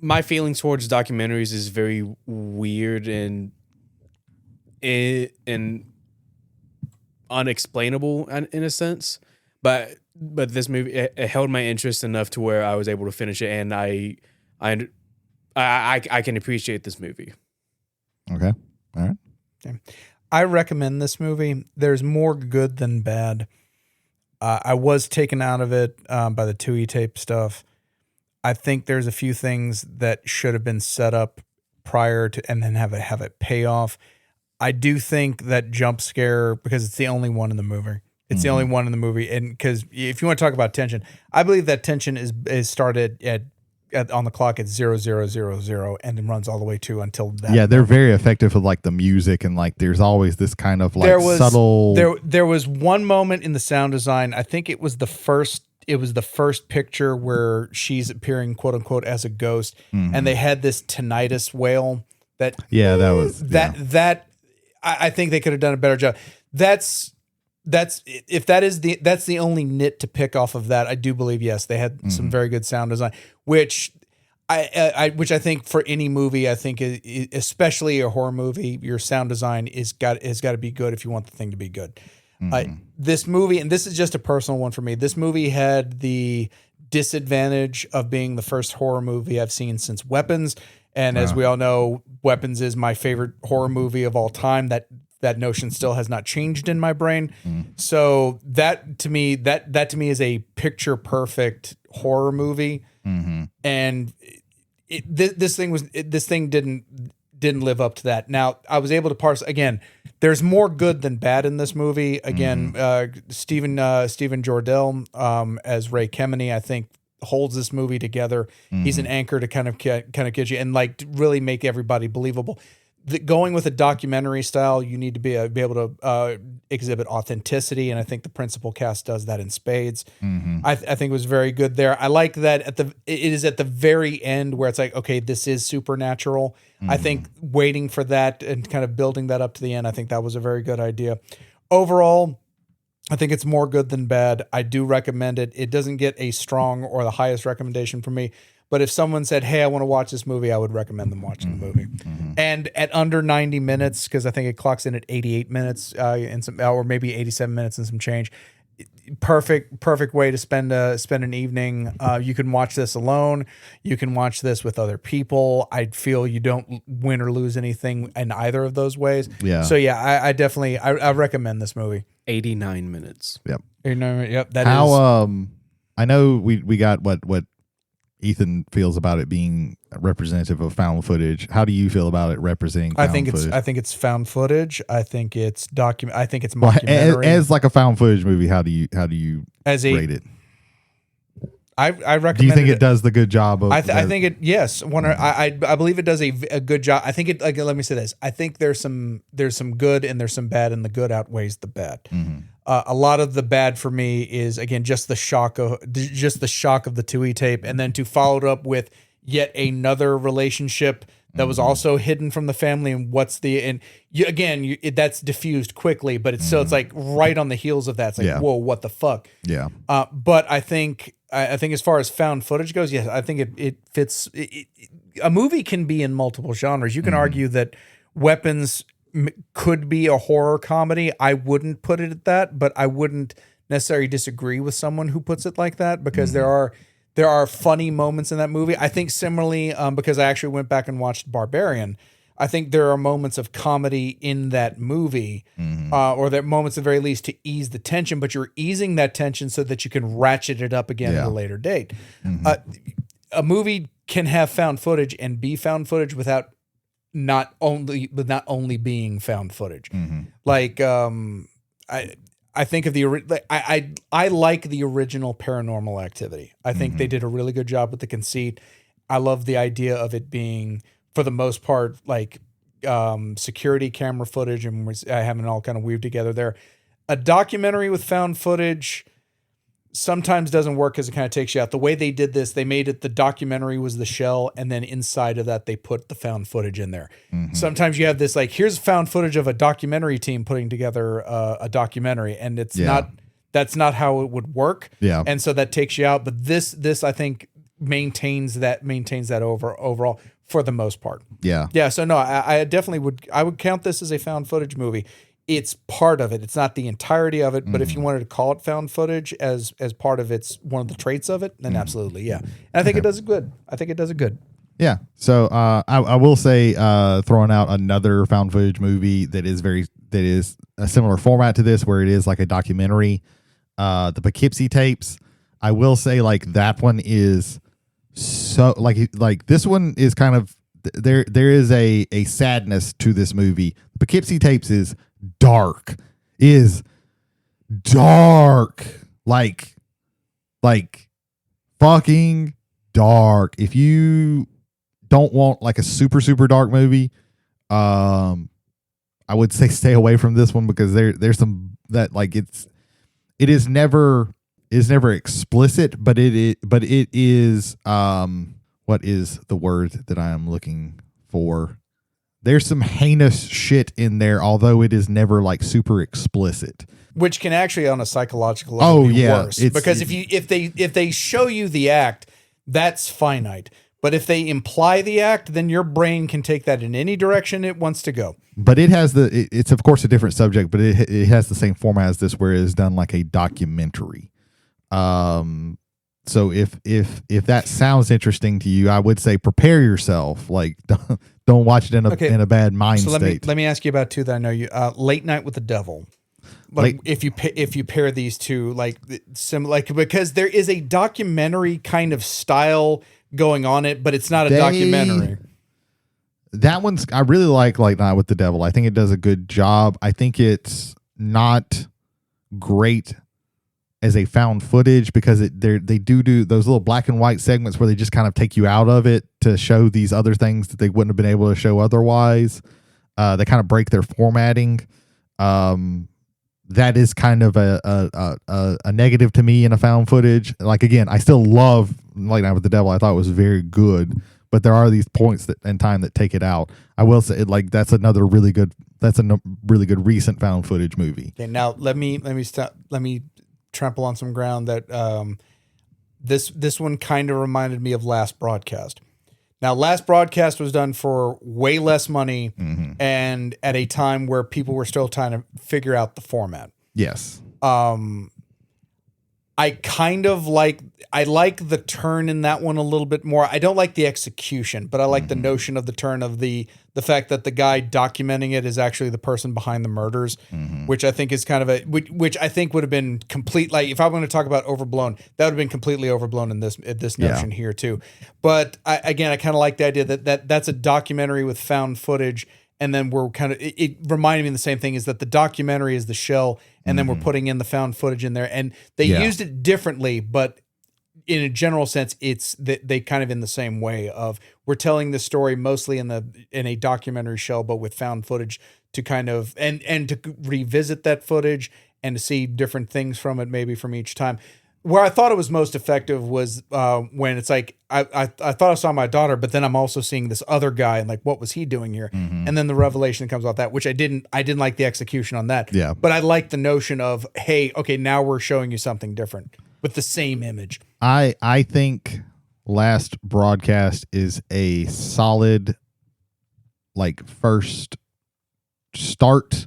My feelings towards documentaries is very weird and unexplainable in a sense. But this movie it held my interest enough to where I was able to finish it, and I can appreciate this movie. Okay. All right. Okay. I recommend this movie. There's more good than bad. I was taken out of it by the Tui tape stuff. I think there's a few things that should have been set up prior to, and then have it pay off. I do think that jump scare, because it's the only one in the movie. It's the only one in the movie, and because if you want to talk about tension, I believe that tension is started at on the clock at 0000 and then runs all the way to until that. Yeah, they're very effective with like the music, and like there's always this kind of like subtle. There was one moment in the sound design. I think it was the first picture where she's appearing, quote unquote, as a ghost, and they had this tinnitus wail. That I think they could have done a better job. That's the only nit to pick off of that. I do believe, yes, they had some very good sound design, which I think for any movie, I think especially a horror movie, your sound design has got to be good if you want the thing to be good. This movie, and this is just a personal one for me, this movie had the disadvantage of being the first horror movie I've seen since Weapons. And as we all know, Weapons is my favorite horror movie of all time. That notion still has not changed in my brain. So that to me is a picture perfect horror movie. And this thing didn't live up to that. Now I was able to parse again. There's more good than bad in this movie. Again, Stephen Jordell as Ray Kemeny, I think, holds this movie together. He's an anchor to kind of get you and like really make everybody believable. Going with a documentary style, you need to be able to exhibit authenticity, and I think the principal cast does that in spades. I think it was very good there. I like that it is at the very end where it's like, okay, this is supernatural. I think waiting for that and kind of building that up to the end, I think that was a very good idea. Overall, I think it's more good than bad. I do recommend it. It doesn't get a strong or the highest recommendation from me. But if someone said, hey, I want to watch this movie, I would recommend them watching the movie. And at under 90 minutes, because I think it clocks in at 88 minutes and some, or maybe 87 minutes and some change. Perfect way to spend an evening. You can watch this alone. You can watch this with other people. I feel you don't win or lose anything in either of those ways. Yeah. So yeah, I definitely recommend this movie. 89 minutes. Yep. 89. Yep. That is. I know we got what Ethan feels about it being representative of found footage. How do you feel about it representing found footage? I think it's found footage. I think it's I think it's Well, mockumentary. as like a found footage movie, how do you rate it? I recommend. Do you think it does the good job of? I think it. Yes, I believe it does a good job. I think it. Like, let me say this. I think there's some good and there's some bad, and the good outweighs the bad. A lot of the bad for me is again just the shock of the Tui tape, and then to follow it up with yet another relationship that was also hidden from the family, and that's diffused quickly, but it's so it's like right on the heels of that. It's like whoa, what the fuck? Yeah. But I think as far as found footage goes, yes, I think it fits. A movie can be in multiple genres. You can argue that Weapons could be a horror comedy. I wouldn't put it at that, but I wouldn't necessarily disagree with someone who puts it like that because there are funny moments in that movie. I think similarly, because I actually went back and watched Barbarian, I think there are moments of comedy in that movie, or there are moments at the very least to ease the tension, but you're easing that tension so that you can ratchet it up again at a later date. A movie can have found footage and be found footage without not only being found footage. Like, I think of I like the original Paranormal Activity. I think they did a really good job with the conceit. I love the idea of it being, for the most part, like security camera footage and having it all kind of weaved together there. A documentary with found footage sometimes doesn't work because it kind of takes you out. The way they did this, they made it the documentary was the shell, and then inside of that, they put the found footage in there. Sometimes you have this, like, here's found footage of a documentary team putting together a documentary, and that's not how it would work. Yeah. And so that takes you out. But this I think maintains that overall for the most part. Yeah. Yeah. So no, I definitely would count this as a found footage movie. It's part of it. It's not the entirety of it, but if you wanted to call it found footage as part of one of the traits of it, then absolutely, yeah. And I think it does it good. Yeah. So I will say, throwing out another found footage movie that is a similar format to this, where it is like a documentary, the Poughkeepsie tapes. I will say, like, that one is so like this one is kind of there is a sadness to this movie. The Poughkeepsie tapes is dark, like fucking dark. If you don't want like a super dark movie, I would say stay away from this one, because there's some that, like, it is never explicit, but it is what is the word that I am looking for? There's some heinous shit in there, although it is never like super explicit. Which can actually, on a psychological level, be worse. Because if they show you the act, that's finite. But if they imply the act, then your brain can take that in any direction it wants to go. But it has it's of course a different subject, but it has the same format as this, where it is done like a documentary. So if that sounds interesting to you, I would say prepare yourself. Like, don't watch it in a bad mind state. Let me ask you about two that I know you. Late Night with the Devil. Like, if you pair these two, because there is a documentary kind of style going on it, but it's not a documentary. That one's, I really like Late Night with the Devil. I think it does a good job. I think it's not great as a found footage, because they do those little black and white segments where they just kind of take you out of it to show these other things that they wouldn't have been able to show otherwise. They kind of break their formatting. That is kind of a negative to me in a found footage. Like, again, I still love Late Night with the Devil. I thought it was very good, but there are these points in time that take it out. I will say, that's a really good recent found footage movie. Okay, now let me trample on some ground that this one kind of reminded me of Last Broadcast. Now, Last Broadcast was done for way less money, and at a time where people were still trying to figure out the format. Yes. I I kind of like the turn in that one a little bit more. I don't like the execution, but I like the notion of the turn of the fact that the guy documenting it is actually the person behind the murders, which I think is kind of which I think would have been complete. Like if I want to talk about overblown, that would have been completely overblown in this notion here too. But I kind of like the idea that that's a documentary with found footage. And then we're kind of, it reminded me of the same thing is that the documentary is the shell, and then we're putting in the found footage in there. And they used it differently, but in a general sense, it's they kind of in the same way of we're telling the story mostly in a documentary shell, but with found footage to kind of, and to revisit that footage and to see different things from it, maybe from each time. Where I thought it was most effective was when it's like I thought I saw my daughter, but then I'm also seeing this other guy, and like, what was he doing here? And then the revelation that comes out that, which I didn't like the execution on that. Yeah. But I like the notion of, hey, okay, now we're showing you something different with the same image. I think Last Broadcast is a solid like first start,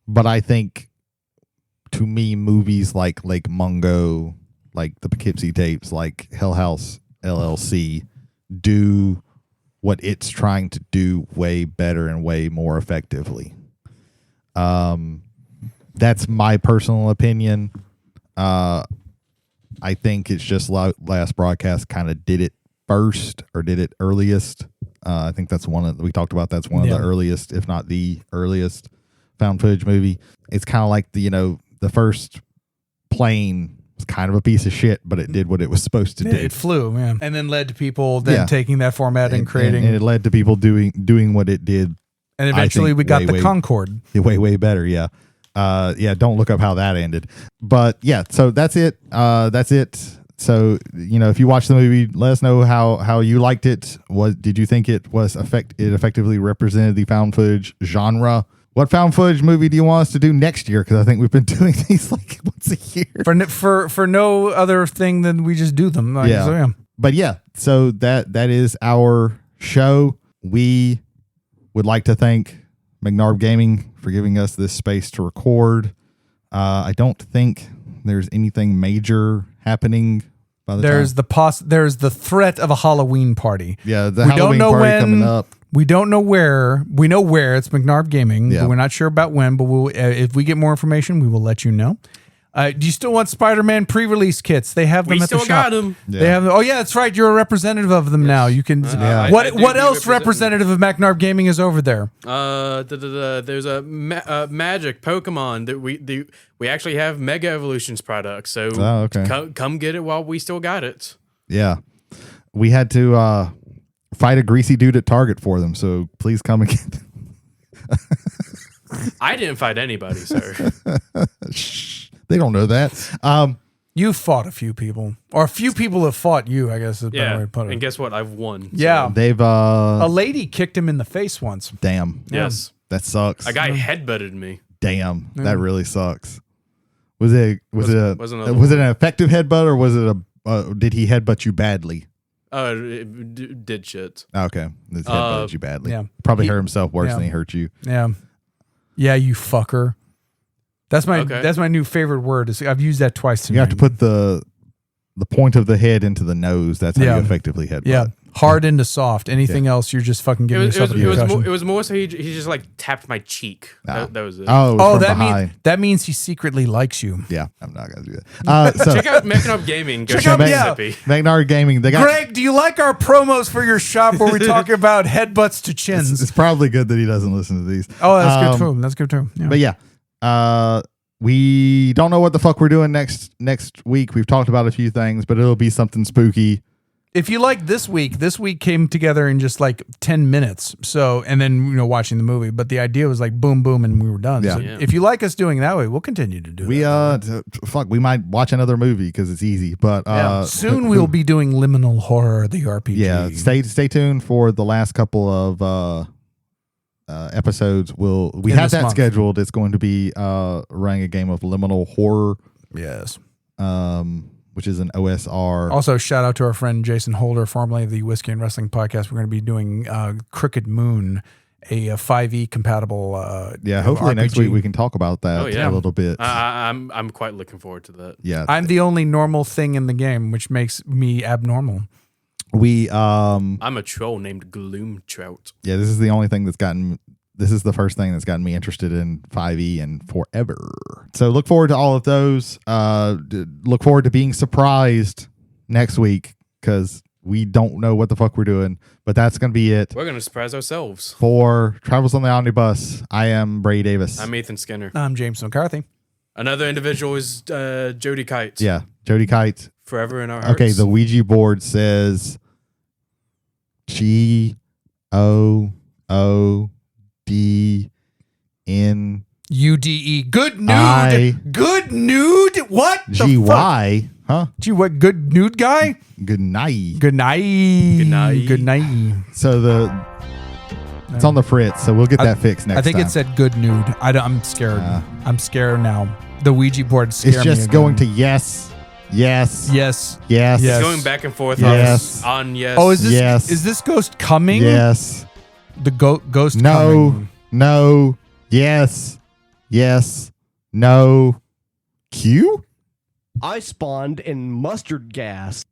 but I think. To me, movies like Lake Mungo, like the Poughkeepsie tapes, like Hell House LLC, do what it's trying to do way better and way more effectively. That's my personal opinion. I think it's just Last Broadcast kind of did it first or did it earliest. I think that's we talked about. That's one of the earliest, if not the earliest, found footage movie. It's kind of like the first plane was kind of a piece of shit, but it did what it was supposed to do. It flew, man. And then led to people then taking that format and creating. And it led to people doing what it did. And eventually we got the Concorde. Way better, yeah. Don't look up how that ended. But yeah, so that's it. So, if you watch the movie, let us know how you liked it. Did you think it effectively represented the found footage genre? What found footage movie do you want us to do next year? Because I think we've been doing these like once a year for no other thing than we just do them. But so that is our show. We would like to thank McNarb Gaming for giving us this space to record. I don't think there's anything major happening. By the time. There's the threat of a Halloween party. Yeah, the Halloween party coming up. We don't know where. We know where. It's McNarb Gaming. But we're not sure about when, but if we get more information, we will let you know. Do you still want Spider-Man pre-release kits? They have them at the shop. We still got them. Yeah. They have them. Oh yeah, that's right. You're a representative of them now. You can. What else representative of McNarb Gaming is over there? There's a Magic Pokemon that we actually have Mega Evolutions products. So come get it while we still got it. Yeah, we had to fight a greasy dude at Target for them. So please come and get them. I didn't fight anybody, sir. They don't know that. You fought a few people, or a few people have fought you, I guess is a better way to put it. And guess what? I've won. Yeah. So. They've a lady kicked him in the face once. Damn. Yes. That sucks. A guy headbutted me. Damn. That really sucks. Was it an effective headbutt, or was it did he headbutt you badly? It did shit. Okay. He headbutted you badly. Yeah. Probably hurt himself worse than he hurt you. Yeah. Yeah, you fucker. That's my new favorite word. I've used that twice tonight. You have to put the point of the head into the nose. That's how you effectively headbutt. Yeah, hard into soft. Anything else, you're just fucking giving yourself a concussion. It was more so he just like tapped my cheek. That was it. That means he secretly likes you. Yeah, I'm not gonna do that. So check out McNarb Gaming. Check out McNarb Gaming. Greg, do you like our promos for your shop where we talk about headbutts to chins? It's probably good that he doesn't listen to these. Oh, that's good too. That's good too. Yeah. But yeah. We don't know what the fuck we're doing next week. We've talked about a few things, but it'll be something spooky. If you like this week came together in just like 10 minutes. So, and then, watching the movie, but the idea was like boom, boom, and we were done. Yeah. So if you like us doing it that way, we'll continue to do that. We might watch another movie because it's easy, but, soon we'll be doing Liminal Horror, the RPG. Yeah. Stay tuned for the last couple of, episodes. We have that scheduled. It's going to be running a game of Liminal Horror. Yes. Which is an OSR. Also, shout out to our friend Jason Holder, formerly of the Whiskey and Wrestling Podcast. We're going to be doing Crooked Moon, a 5e compatible. Hopefully next RPG. week we can talk about that Oh, yeah. a little bit. I'm quite looking forward to that. Yeah, I'm the only normal thing in the game, which makes me abnormal. we I'm a troll named Gloom Trout. yeah, this is the only thing that's gotten. This is the first thing that's gotten me interested in 5e and forever. So look forward to all of those. Look forward to being surprised next week because we don't know what the fuck we're doing. But that's going to be it We're gonna surprise ourselves. for Travels on the Omnibus. I am Brady Davis. I'm Ethan Skinner. I'm James McCarthy. Another individual is Jody Kite. Yeah, Jody Kite. Forever in our hearts. Okay, the Ouija board says GOODN UDE. Good nude. I- Good nude. What the fuck? GY. Huh? Gee, what good nude guy? Good night. Good night. Good night. Good night. So it's on the fritz, so we'll get that fixed next I think time. it said good nude. I'm scared. I'm scared now. The Ouija board scared It's me. just again. going to yes, yes, yes. yes, Yes. It's going back and forth Yes. on yes. Oh, is this Yes. is this ghost coming? yes, The ghost no, coming. no, yes, yes, no. Q? I spawned in mustard gas.